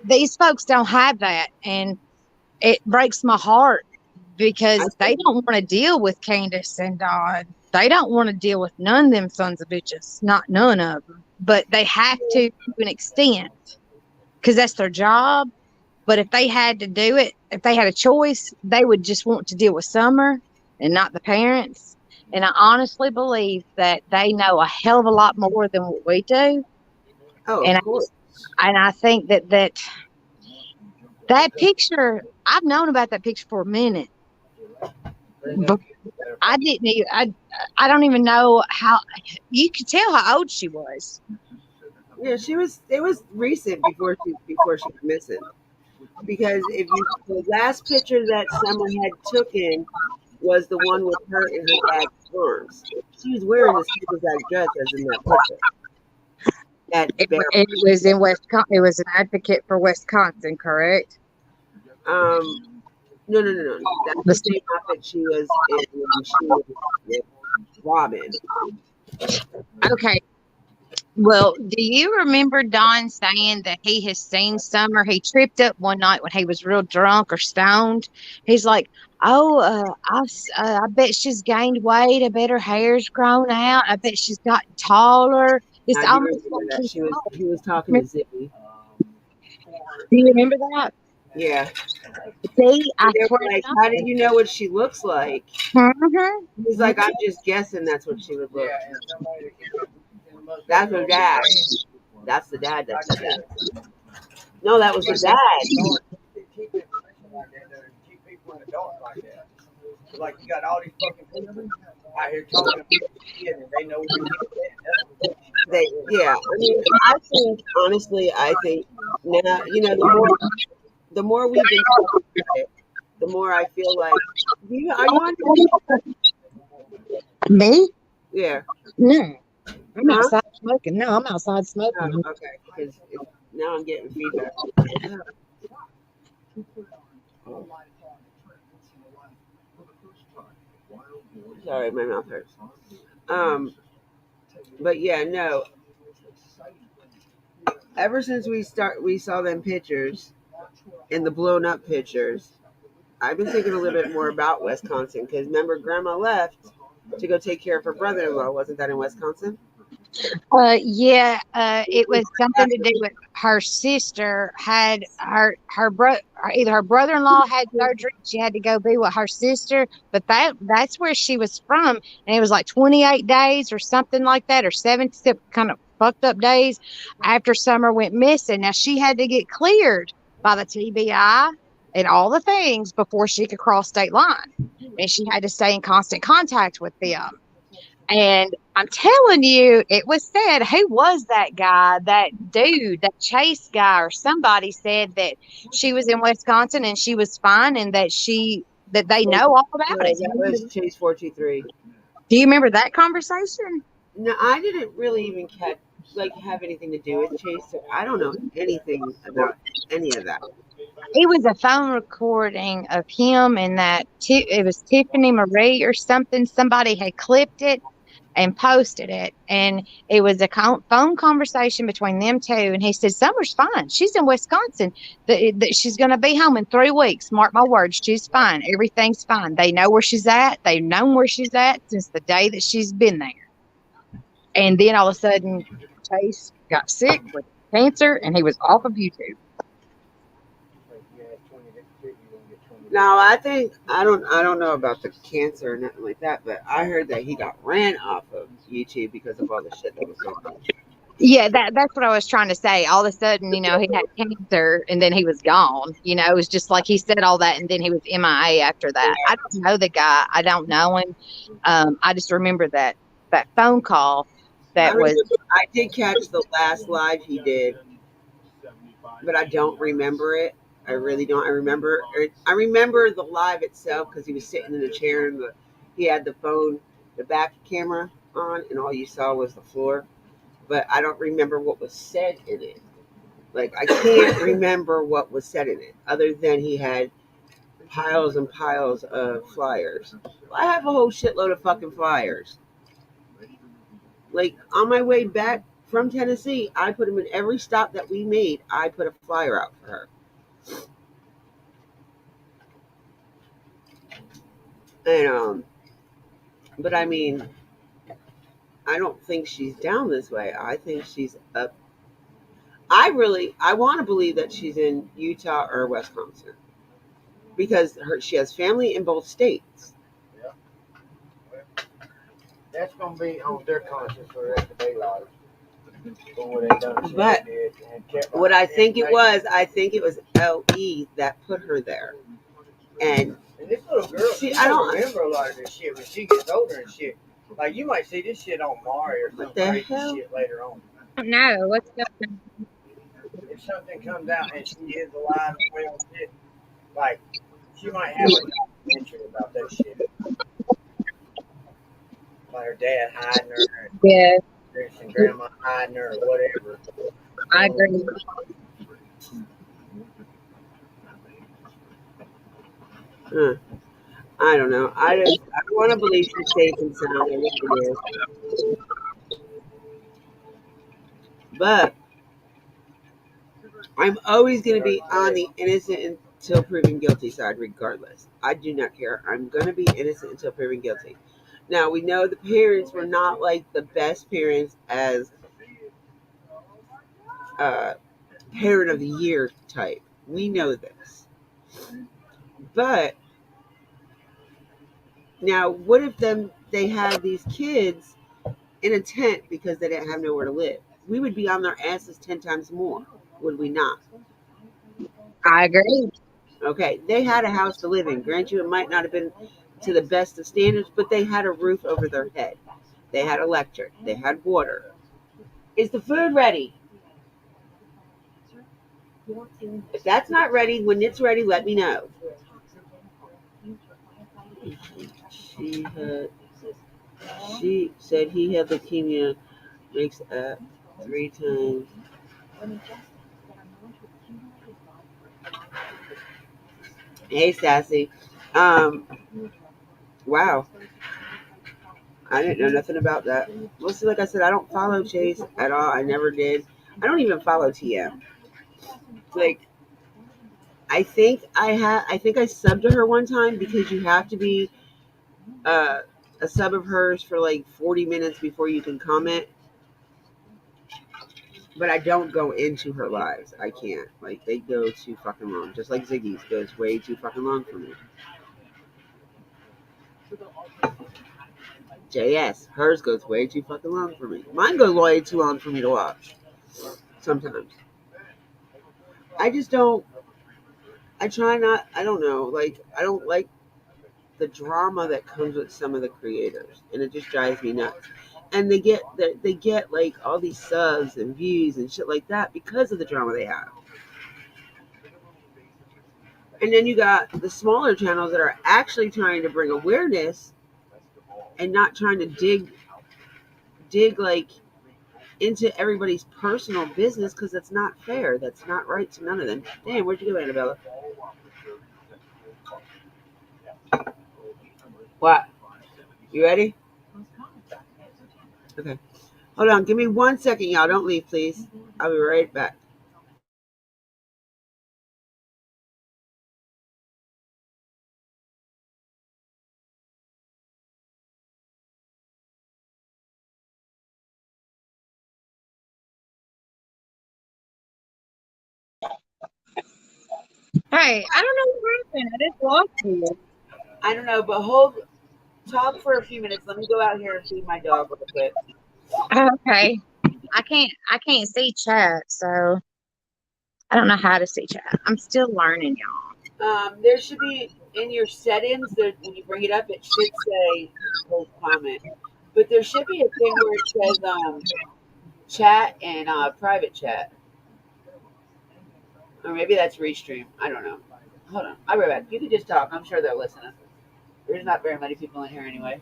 These folks don't have that, and it breaks my heart because they don't want to deal with Candace and Don. They don't want to deal with none of them sons of bitches. Not none of them. But they have to an extent because that's their job. But if they had to do it, if they had a choice, they would just want to deal with Summer and not the parents. And I honestly believe that they know a hell of a lot more than what we do. Oh, And of course. I think that picture, I've known about that picture for a minute. But I didn't even, I don't even know how you could tell how old she was. Yeah, she was. It was recent before she went missing. Because if you, the last picture that Summer had taken was the one with her in her dad's arms. She was wearing the same exact dress as in that picture. It was in Wisconsin. It was an advocate for Wisconsin, correct? No. That's the same outfit she was in when she was with Robin. Okay. Well, do you remember Don saying that he has seen Summer? He tripped up one night when he was real drunk or stoned. He's like, "Oh, I bet she's gained weight. I bet her hair's grown out. I bet she's gotten taller." It's I do almost remember like that. He was talking to Ziggy. Do you remember that? Yeah. See, I They swear were like, to "How did you know what she looks like?" God. Mm-hmm. He's like, "I'm just guessing that's what she would look." That's her dad. That's the dad. That's the dad. No, that was the dad. Like you got all these fucking people out here talking about shit and they know what Yeah. I mean, I think now, the more we've been talking about it, the more I feel like, are you on your Me? Yeah. No. I'm outside smoking. No, I'm outside smoking. Oh, okay. Because now I'm getting feedback. Sorry, my mouth hurts. But yeah, no. Ever since we saw them pictures and the blown up pictures, I've been thinking a little bit more about Wisconsin because remember, Grandma left to go take care of her brother-in-law. Wasn't that in Wisconsin? It was something to do with her sister had her brother, either her brother-in-law had surgery. She had to go be with her sister, but that's where she was from, and it was like 28 days or something like that, or 7 kind of fucked up days after Summer went missing. Now she had to get cleared by the TBI and all the things before she could cross state line, and she had to stay in constant contact with them. And I'm telling you, it was said, who was that guy, that dude, that Chase guy, or somebody said that she was in Wisconsin and she was fine and that they know all about No, it. that was Chase 423. Do you remember that conversation? No, I didn't really even have anything to do with Chase, so I don't know anything about any of that. It was a phone recording of him and it was Tiffany Marie or something. Somebody had clipped it and posted it. And it was a phone conversation between them two. And he said, Summer's fine. She's in Wisconsin. She's going to be home in 3 weeks. Mark my words. She's fine. Everything's fine. They know where she's at. They've known where she's at since the day that she's been there. And then all of a sudden, Chase got sick with cancer and he was off of YouTube. Now I don't know about the cancer or nothing like that, but I heard that he got ran off of YouTube because of all the shit that was going on. Yeah, that's what I was trying to say. All of a sudden, he had cancer and then he was gone. It was just like he said all that and then he was MIA after that. I don't know the guy. I don't know him. I just remember that phone call I did catch the last live he did, but I don't remember it. I really don't. I remember the live itself because he was sitting in a chair and he had the back camera on, and all you saw was the floor. But I don't remember what was said in it. Like, I can't remember what was said in it, other than he had piles and piles of flyers. I have a whole shitload of fucking flyers. Like, on my way back from Tennessee, I put them in every stop that we made. I put a flyer out for her. And, but I mean, I don't think she's down this way. I think she's up. I want to believe that she's in Utah or Wisconsin because she has family in both states. Yeah. Well, that's going to be on their conscience for the rest of their lives. But what I think it was LE that put her there. And this little girl, she don't remember a lot of this shit when she gets older and shit. Like, you might see this shit on Mari or some crazy shit later on. I don't know. What's going on? If something comes out and she is alive and well shit, like, she might have a documentary about that shit. Like her dad hiding her. Yeah. And grandma hiding her or whatever. I agree. I don't know. I want to believe she's safe and sound. I really do. But I'm always going to be on the innocent until proven guilty side, regardless. I do not care. I'm going to be innocent until proven guilty. Now, we know the parents were not like the best parents as parent of the year type. We know this. But now, what if they had these kids in a tent because they didn't have nowhere to live? We would be on their asses 10 times more, would we not? I agree. Okay, they had a house to live in. Grant you, it might not have been to the best of standards, but they had a roof over their head. They had electric. They had water. Is the food ready? If that's not ready, when it's ready, let me know. She said he had leukemia, makes up 3 times. Hey, Sassy. Wow. I didn't know nothing about that. Well, see, like I said, I don't follow Chase at all. I never did. I don't even follow TM. Like, I think I subbed to her one time because you have to be a sub of hers for like 40 minutes before you can comment. but I don't go into her lives. I can't. Like, they go too fucking long. Just like Ziggy's goes way too fucking long for me. JS, hers goes way too fucking long for me. Mine goes way too long for me to watch. Sometimes. I just don't. I try not. I don't know. Like, I don't like the drama that comes with some of the creators, and it just drives me nuts. And they get like all these subs and views and shit like that because of the drama they have. And then you got the smaller channels that are actually trying to bring awareness and not trying to dig like into everybody's personal business, because that's not fair. That's not right to none of them. Damn, where'd you go, Annabella? What? You ready? Okay. Hold on. Give me 1 second, y'all. Don't leave, please. I'll be right back. Hey, I don't know what happened. I just lost you. I don't know, but talk for a few minutes. Let me go out here and feed my dog real quick. Okay. I can't see chat, so I don't know how to see chat. I'm still learning, y'all. There should be in your settings that when you bring it up, it should say post comment. But there should be a thing where it says chat and private chat. Or maybe that's restream. I don't know. Hold on. I'll be right back. You can just talk. I'm sure they're listening. There's not very many people in here anyway.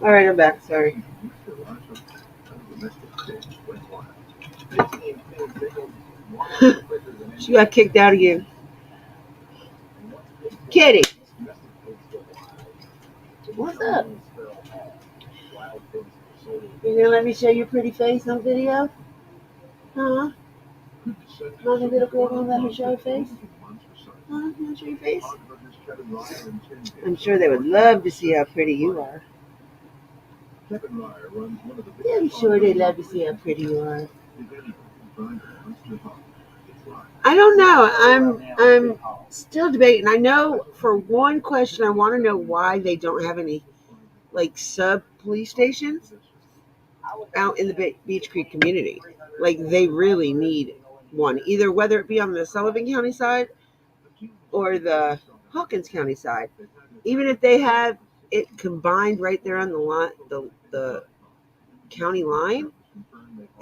All right, I'm back. Sorry. She got kicked out again. Kitty, what's up? You gonna let me show your pretty face on video? Huh? Mommy, little girl, gonna let me show her face? Huh? You wanna show your face? I'm sure they would love to see how pretty you are. Yeah, I'm sure they'd love to see how pretty you are. I don't know. I'm still debating. I know for one question, I want to know why they don't have any like sub police stations out in the Beach Creek community. Like they really need one, either whether it be on the Sullivan County side or the Hawkins County side. Even if they have it combined right there on the line, the county line,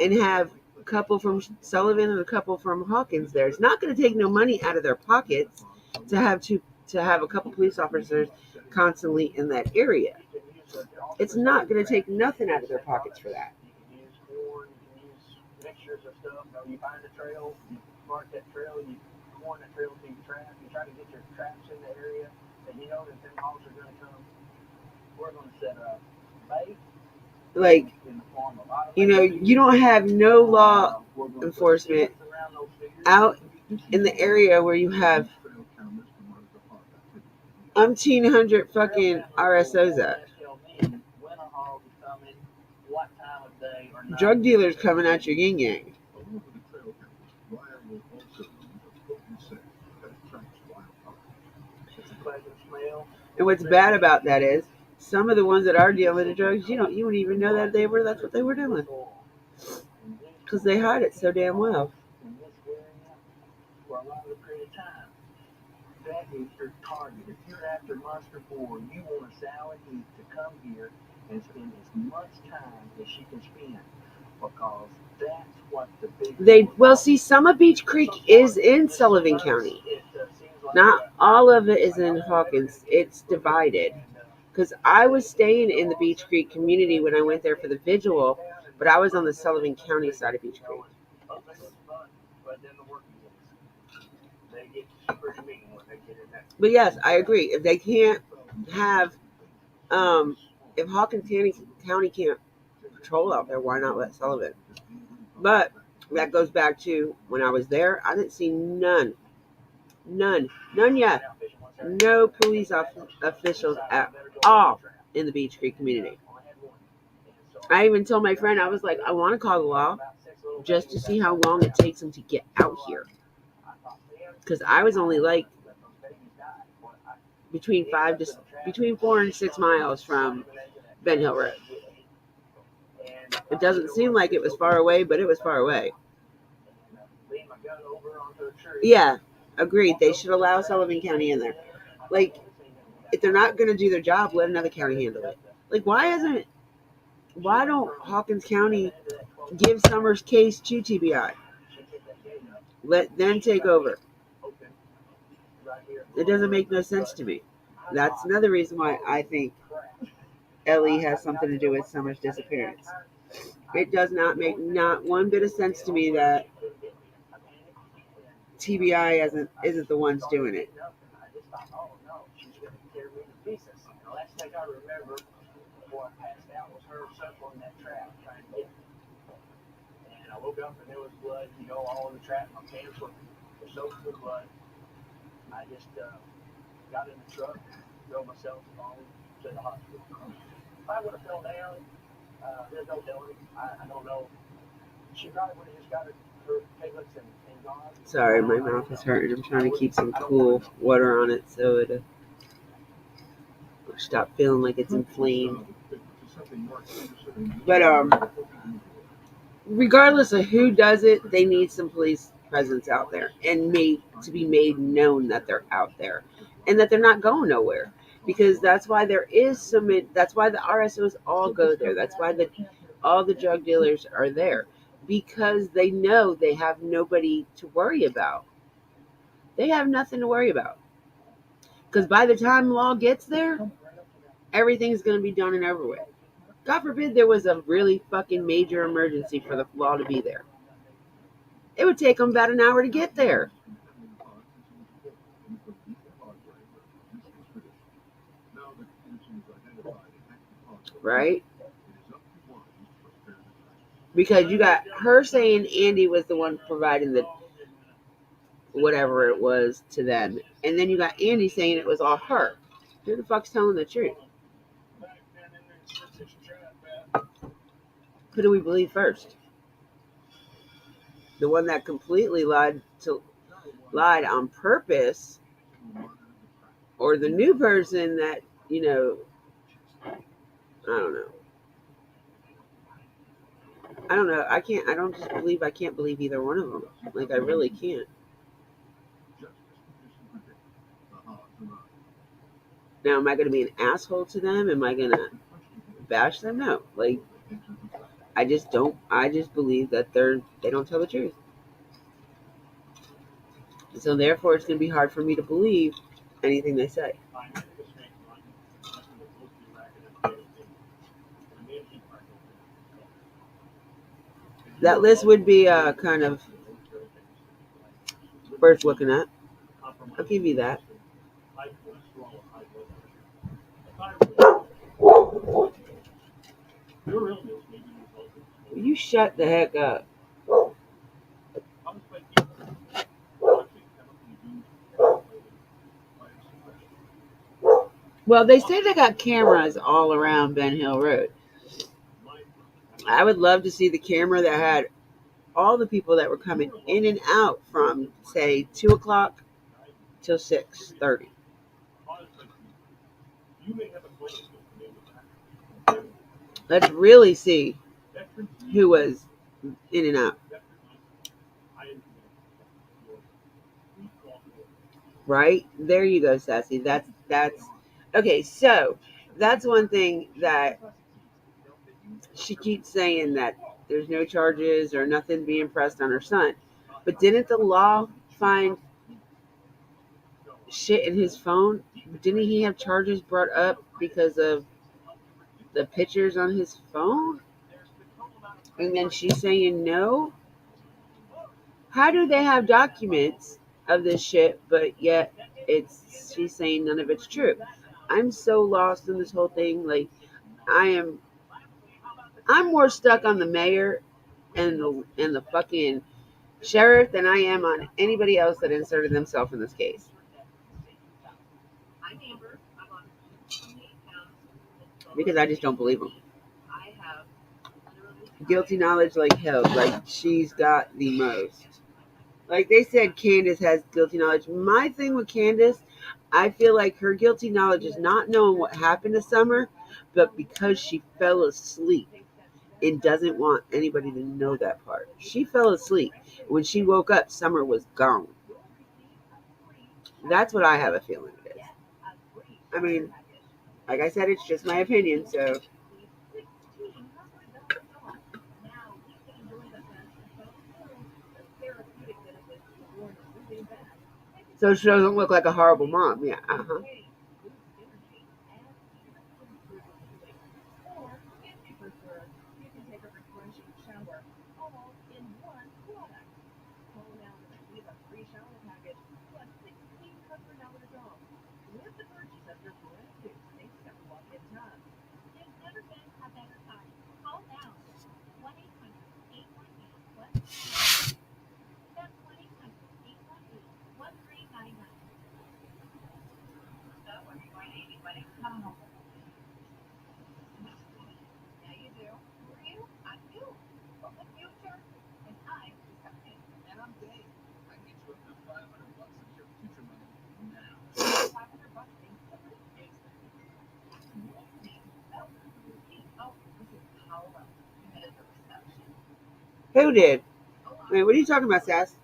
and have a couple from Sullivan and a couple from Hawkins there. It's not going to take no money out of their pockets to have a couple police officers constantly in that area. It's not going to take nothing out of their pockets for that. Mixtures of stuff. You find a trail, you mark that trail, you corn that trail to your trap, you try to get your traps in the area that you know that them hogs are going to come. We're going to set up bait. Like, you don't have no law enforcement out in the area where you have umpteen hundred fucking RSOs at. Drug dealers coming at your gang. And what's bad about that is some of the ones that are dealing the drugs, you wouldn't even know that that's what they were doing, because they hide it so damn well. That is your target. If you're after Monster 4, you want a Sally Heath to come here and spend as much time as she can spend, because that's what the see, some of Beach Creek is in Sullivan County. Not all of it is in Hawkins. It's divided. Because I was staying in the Beach Creek community when I went there for the vigil, but I was on the Sullivan County side of Beach Creek. But yes, I agree. If they can't have, if Hawkins County can't patrol out there, why not let Sullivan? But that goes back to when I was there, I didn't see none yet. No police officials at all in the Beach Creek community. I even told my friend, I was like, I want to call the law just to see how long it takes them to get out here. Because I was only like between 4 and 6 miles from Ben Hill Road. It doesn't seem like it was far away, but it was far away. Yeah, agreed. They should allow Sullivan County in there. Like, if they're not going to do their job, let another county handle it. Like, why don't Hawkins County give Summers' case to TBI? Let them take over. It doesn't make no sense to me. That's another reason why I think Ellie has something to do with Summers' disappearance. It does not make not one bit of sense to me that TBI isn't the ones doing it. I woke up and there was blood, all in the trap. My pants were soaked with blood. I just got in the truck, drove myself home to the hospital. If I would have fell down, there's no telling. I don't know. She probably would have just got her piglets and gone. Sorry, my mouth is hurting. I'm trying to keep some cool water on it so it stop feeling like it's inflamed. But regardless of who does it, they need some police presence out there and to be made known that they're out there and that they're not going nowhere, because that's why that's why the RSOs all go there. That's why all the drug dealers are there, because they know they have nobody to worry about. They have nothing to worry about, because by the time law gets there, everything's going to be done and over with. God forbid there was a really fucking major emergency for the law to be there. It would take them about an hour to get there. Right? Because you got her saying Andy was the one providing the whatever it was to them. And then you got Andy saying it was all her. Who the fuck's telling the truth? Who do we believe first? The one that completely lied on purpose, or the new person that, I don't know. I don't know. I can't. I don't just believe. I can't believe either one of them. Like I really can't. Now, am I going to be an asshole to them? Am I going to bash them? No. Like I just don't. I just believe that they don't tell the truth. So therefore, it's going to be hard for me to believe anything they say. That list would be kind of worth looking at. I'll give you that. You shut the heck up. Well, they say they got cameras all around Ben Hill Road. I would love to see the camera that had all the people that were coming in and out from say 2 o'clock till 6:30. Let's really see who was in and out. Right there, you go, Sassy. That's okay. So that's one thing that she keeps saying that there's no charges or nothing being pressed on her son. But didn't the law find shit in his phone? Didn't he have charges brought up because of the pictures on his phone? And then she's saying no? How do they have documents of this shit, but yet she's saying none of it's true? I'm so lost in this whole thing. Like I am I'm more stuck on the mayor and the fucking sheriff than I am on anybody else that inserted themselves in this case. Because I just don't believe them. Guilty knowledge like hell. Like she's got the most. Like they said, Candace has guilty knowledge. My thing with Candace, I feel like her guilty knowledge is not knowing what happened to Summer, but because she fell asleep and doesn't want anybody to know that part. She fell asleep. When she woke up, Summer was gone. That's what I have a feeling it is. I mean, like I said, it's just my opinion, so. So she doesn't look like a horrible mom. Yeah, uh-huh. Who did? Wait, what are you talking about, Sass?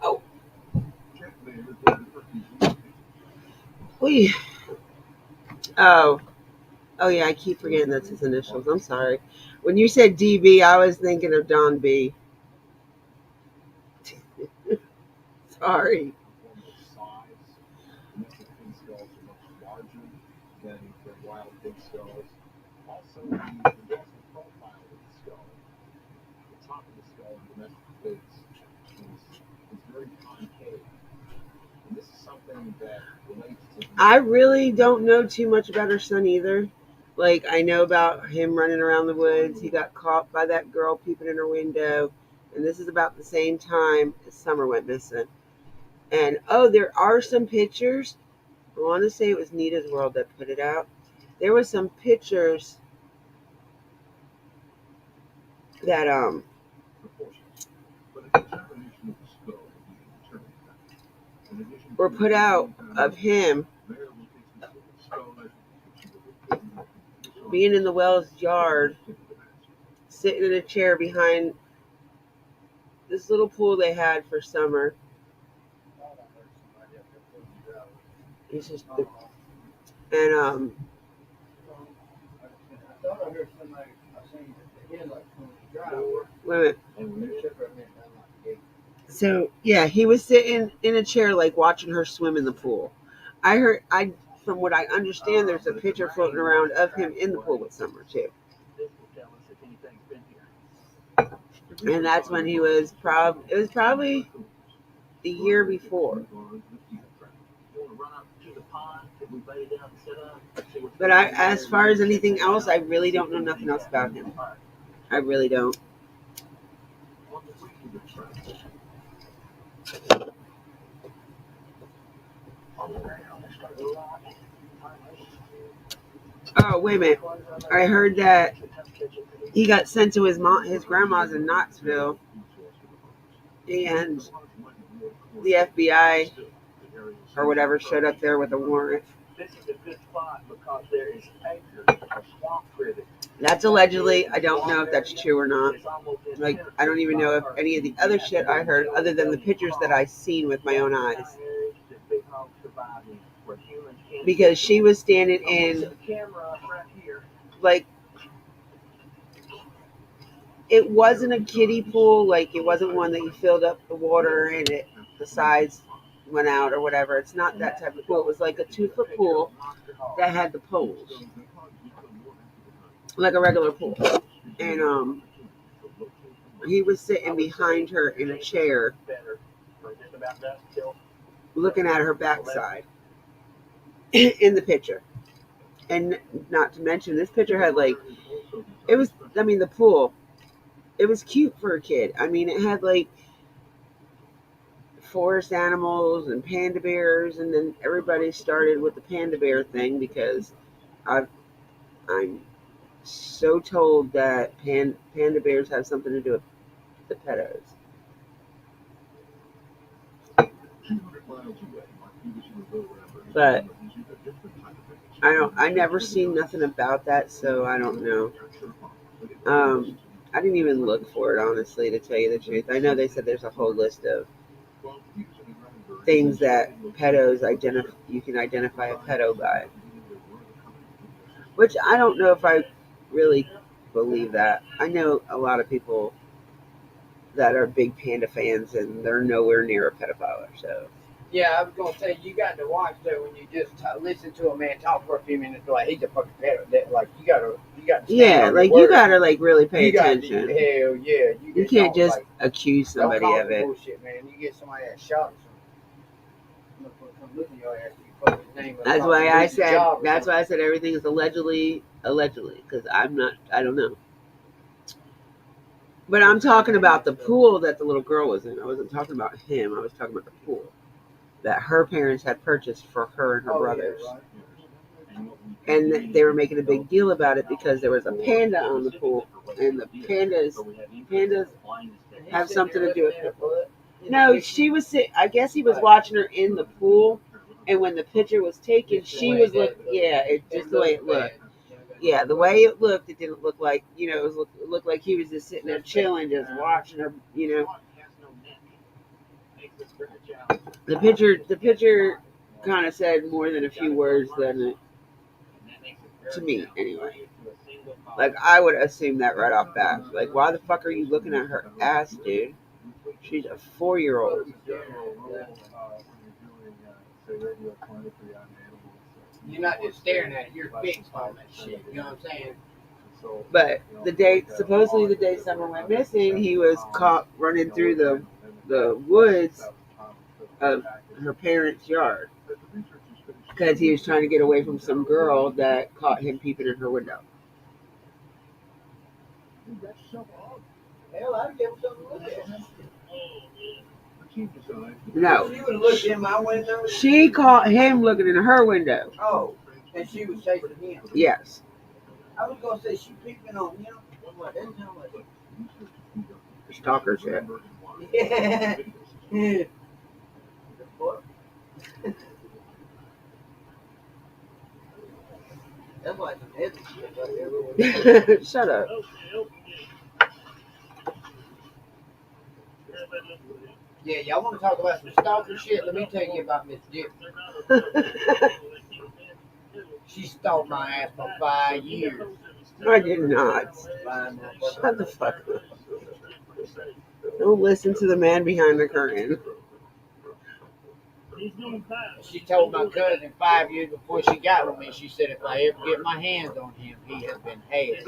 Oh, we. Oh, oh yeah. I keep forgetting that's his initials. I'm sorry. When you said DB, I was thinking of Don B. Sorry. I really don't know too much about her son either. Like, I know about him running around the woods. He got caught by that girl peeping in her window. And this is about the same time as Summer went missing. And oh, there are some pictures. I want to say it was Nita's World that put it out. There was some pictures that were put out of him being in the Wells yard, sitting in a chair behind this little pool they had for Summer. It's just, and wait a minute. So yeah, he was sitting in a chair, like watching her swim in the pool. From what I understand, there's a picture floating around of him in the pool with Summer too. And that's when he was it was probably the year before. But as far as anything else, I really don't know nothing else about him. I really don't. Oh, wait a minute. I heard that he got sent to his grandma's in Knoxville, and the FBI or whatever showed up there with a warrant. That's allegedly. I don't know if that's true or not. Like, I don't even know if any of the other shit I heard, other than the pictures that I seen with my own eyes. Because she was standing in, like, it wasn't a kiddie pool. Like, it wasn't one that you filled up the water and the sides went out or whatever. It's not that type of pool. It was like a 2-foot pool that had the poles, like a regular pool. And he was sitting behind her in a chair, looking at her backside in the picture. And not to mention, this picture had the pool, it was cute for a kid. I mean, it had like forest animals and panda bears, and then everybody started with the panda bear thing because I'm so told that panda bears have something to do with the pedos. But I never seen nothing about that, so I don't know. I didn't even look for it, honestly, to tell you the truth. I know they said there's a whole list of things that you can identify a pedo by, which I don't know if I really believe that. I know a lot of people that are big panda fans, and they're nowhere near a pedophile. So yeah, I was gonna say you got to watch that when you just listen to a man talk for a few minutes. Like he's a fucking pedo. That like you got to. Yeah, like you gotta like really pay attention. Hell yeah, you can't just accuse somebody of it. Bullshit, man. You get somebody that shot That's why I said everything is allegedly, because I don't know. But I'm talking about the pool that the little girl was in. I wasn't talking about him. I was talking about the pool that her parents had purchased for her and her brothers. Yeah, right. And they were making a big deal about it because there was a panda on the pool, and the pandas have something to do with it. No, she was. I guess he was watching her in the pool, and when the picture was taken, she was looking. Yeah, just the way it looked. Yeah, the way it looked, it didn't look like, it looked like he was just sitting there chilling, just watching her. The picture kind of said more than a few words than it, to me, anyway. Like, I would assume that right off bat. Like, why the fuck are you looking at her ass, dude? She's a 4-year-old. You're not just staring at it, you're fixed on that shit. You know what I'm saying? But supposedly the day Summer went missing, he was caught running through the woods of her parents' yard because he was trying to get away from some girl that caught him peeping in her window. Hell, I'd give him something to look at. No, She would look in my window. she caught him looking in her window. Oh, and she was chasing him. Yes. I was gonna say she peeping on him. I'm like, that's how much. Stalker shit. Yeah. Yeah. That's like some heavy shit right there. Shut up. Yeah, y'all want to talk about some stalker shit? Let me tell you about Miss Dip. She stalked my ass for 5 years. I did not. Shut the fuck up. Don't listen to the man behind the curtain. She told my cousin 5 years before she got with me, she said if I ever get my hands on him, he has been had.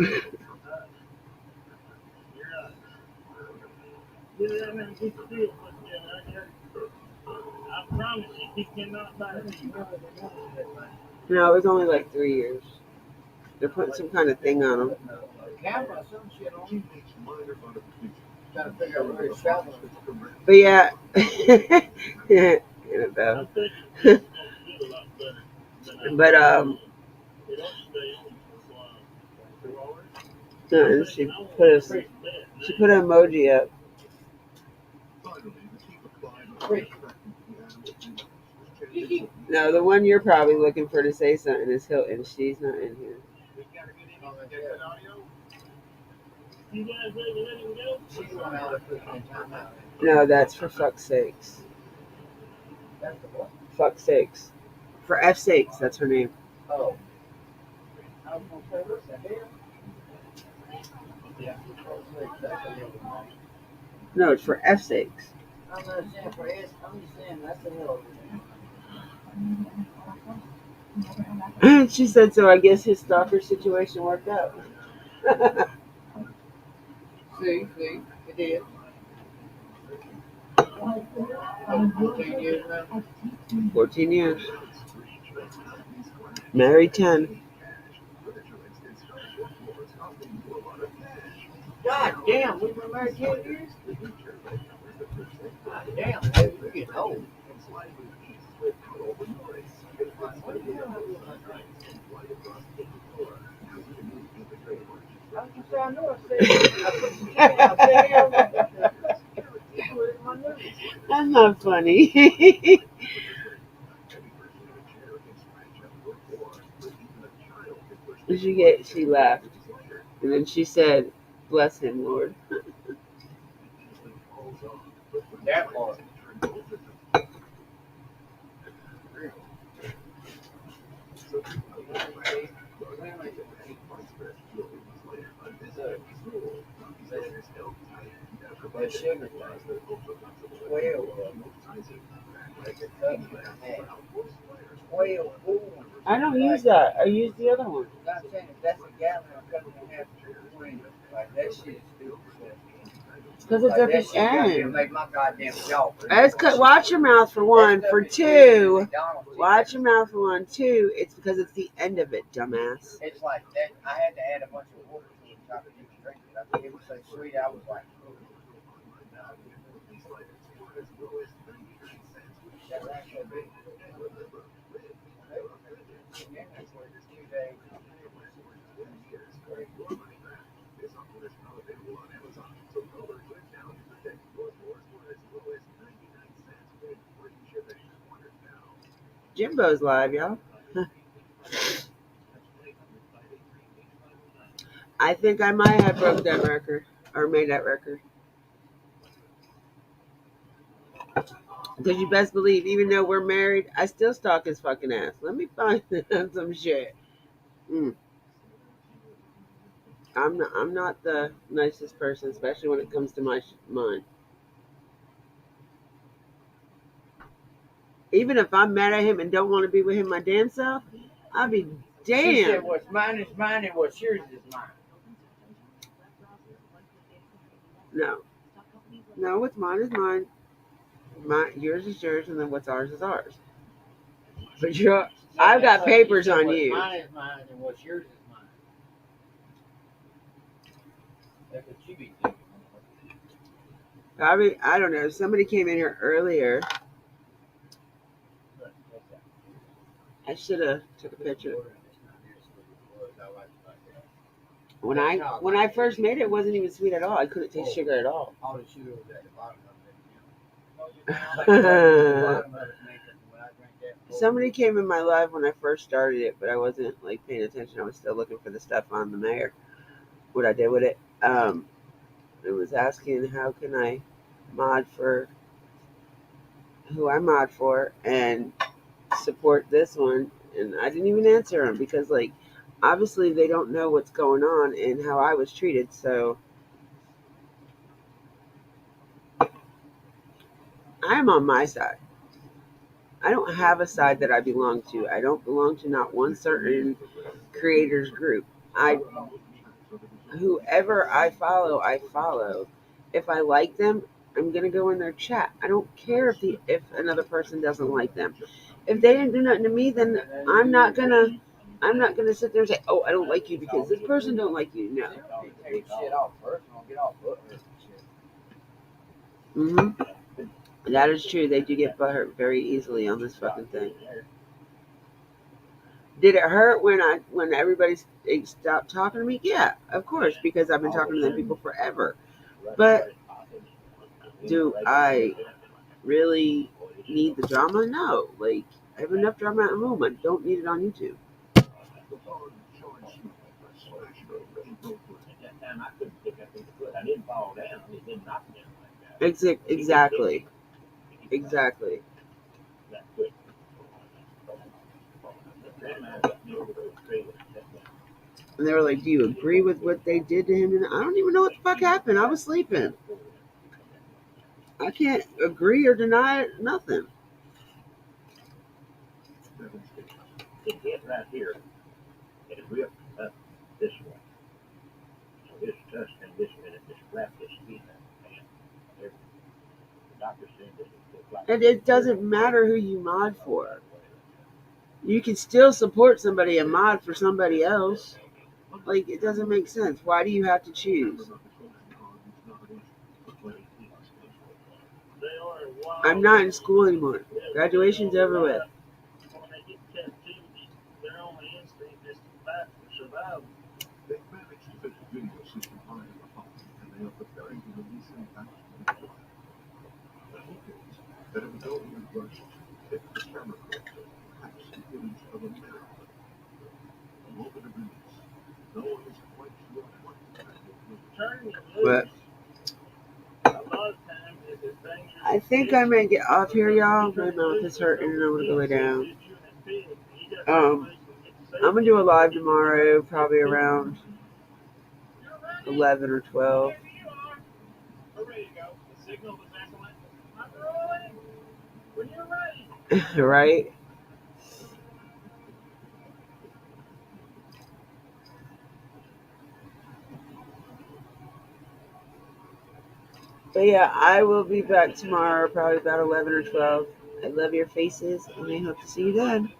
No, it was only like 3 years. They're putting some kind of thing on him. Camera, some shit on him. Trying to figure out where he's traveling. But yeah. Annabelle. But she put an emoji up. No, the one you're probably looking for to say something is Hilton. She's not in here. No, that's for fuck's sakes. Fuck's sakes. For F's sakes, that's her name. Oh. No, it's for F's sakes. I'm not saying for S, I'm just saying that's the hell. She said so. I guess his stalker situation worked out. See, it did. 14 years now. 14 years. Married 10. God damn, we've been married 10 years? God damn, hey, we're getting old. That's not funny. She laughed. And then she said, "Bless him, Lord." That part. That sugar thing. 12. 12 spoons. I don't use that. I use the other one. I'm saying if that's a gallon, I'm cutting in half to 20. Like that shit is stupid. Because it's at the end. Make my goddamn jaw. Watch your mouth for one. For two, watch your mouth for one. Two, it's because it's the end of it, dumbass. It's like that. I had to add a bunch of water to it so I could even drink it. I think it was so sweet. I was like, that ran so big. Jimbo's live, y'all. I think I might have broke that record or made that record. Because you best believe, even though we're married, I still stalk his fucking ass. Let me find some shit. Mm. I'm not the nicest person, especially when it comes to mine. Even if I'm mad at him and don't want to be with him my damn self, I'll be She said, damned. what's mine is mine and what's yours is mine. No, what's mine is mine. Yours is yours, and then what's ours is ours. But I've got papers on what's you. Mine is mine and what's yours is mine. That's what you be thinking. I don't know. Somebody came in here earlier. I should have took a picture. When I first made it, it wasn't even sweet at all. I couldn't taste sugar at all. All the sugar was at the bottom of it. Somebody came in my live when I first started it, but I wasn't like paying attention. I was still looking for the stuff on the mayor. What I did with it. It was asking how can I mod for who I mod for and support this one, and I didn't even answer them because like obviously they don't know what's going on and how I was treated. So I am on my side. I don't have a side that I belong to. I don't belong to not one certain creators group. Whoever I follow, I follow. If I like them, I'm gonna go in their chat. I don't care if another person doesn't like them. If they didn't do nothing to me, then I'm not gonna sit there and say, "Oh, I don't like you because this person don't like you." No. Take shit off personal, get off butthurt and shit. That is true. They do get butthurt very easily on this fucking thing. Did it hurt when everybody stopped talking to me? Yeah, of course, because I've been talking to them people forever. But do I really need the drama? No. Like I have enough drama at home. I don't need it on YouTube. Exactly. And they were like, "Do you agree with what they did to him?" And I don't even know what the fuck happened. I was sleeping. I can't agree or deny it, nothing. Right here, it ripped up this way. So this tusk in this minute just wrapped his feet up. And the doctor said that it looked like. And it doesn't matter who you mod for. You can still support somebody and mod for somebody else. Like, it doesn't make sense. Why do you have to choose? I'm not in school anymore. Graduation's over with. But I think I may get off here, y'all. My mouth is hurting and I'm gonna go lay down. I'm gonna do a live tomorrow, probably around 11 or 12. Right? But yeah, I will be back tomorrow, probably about 11 or 12. I love your faces, and I hope to see you then.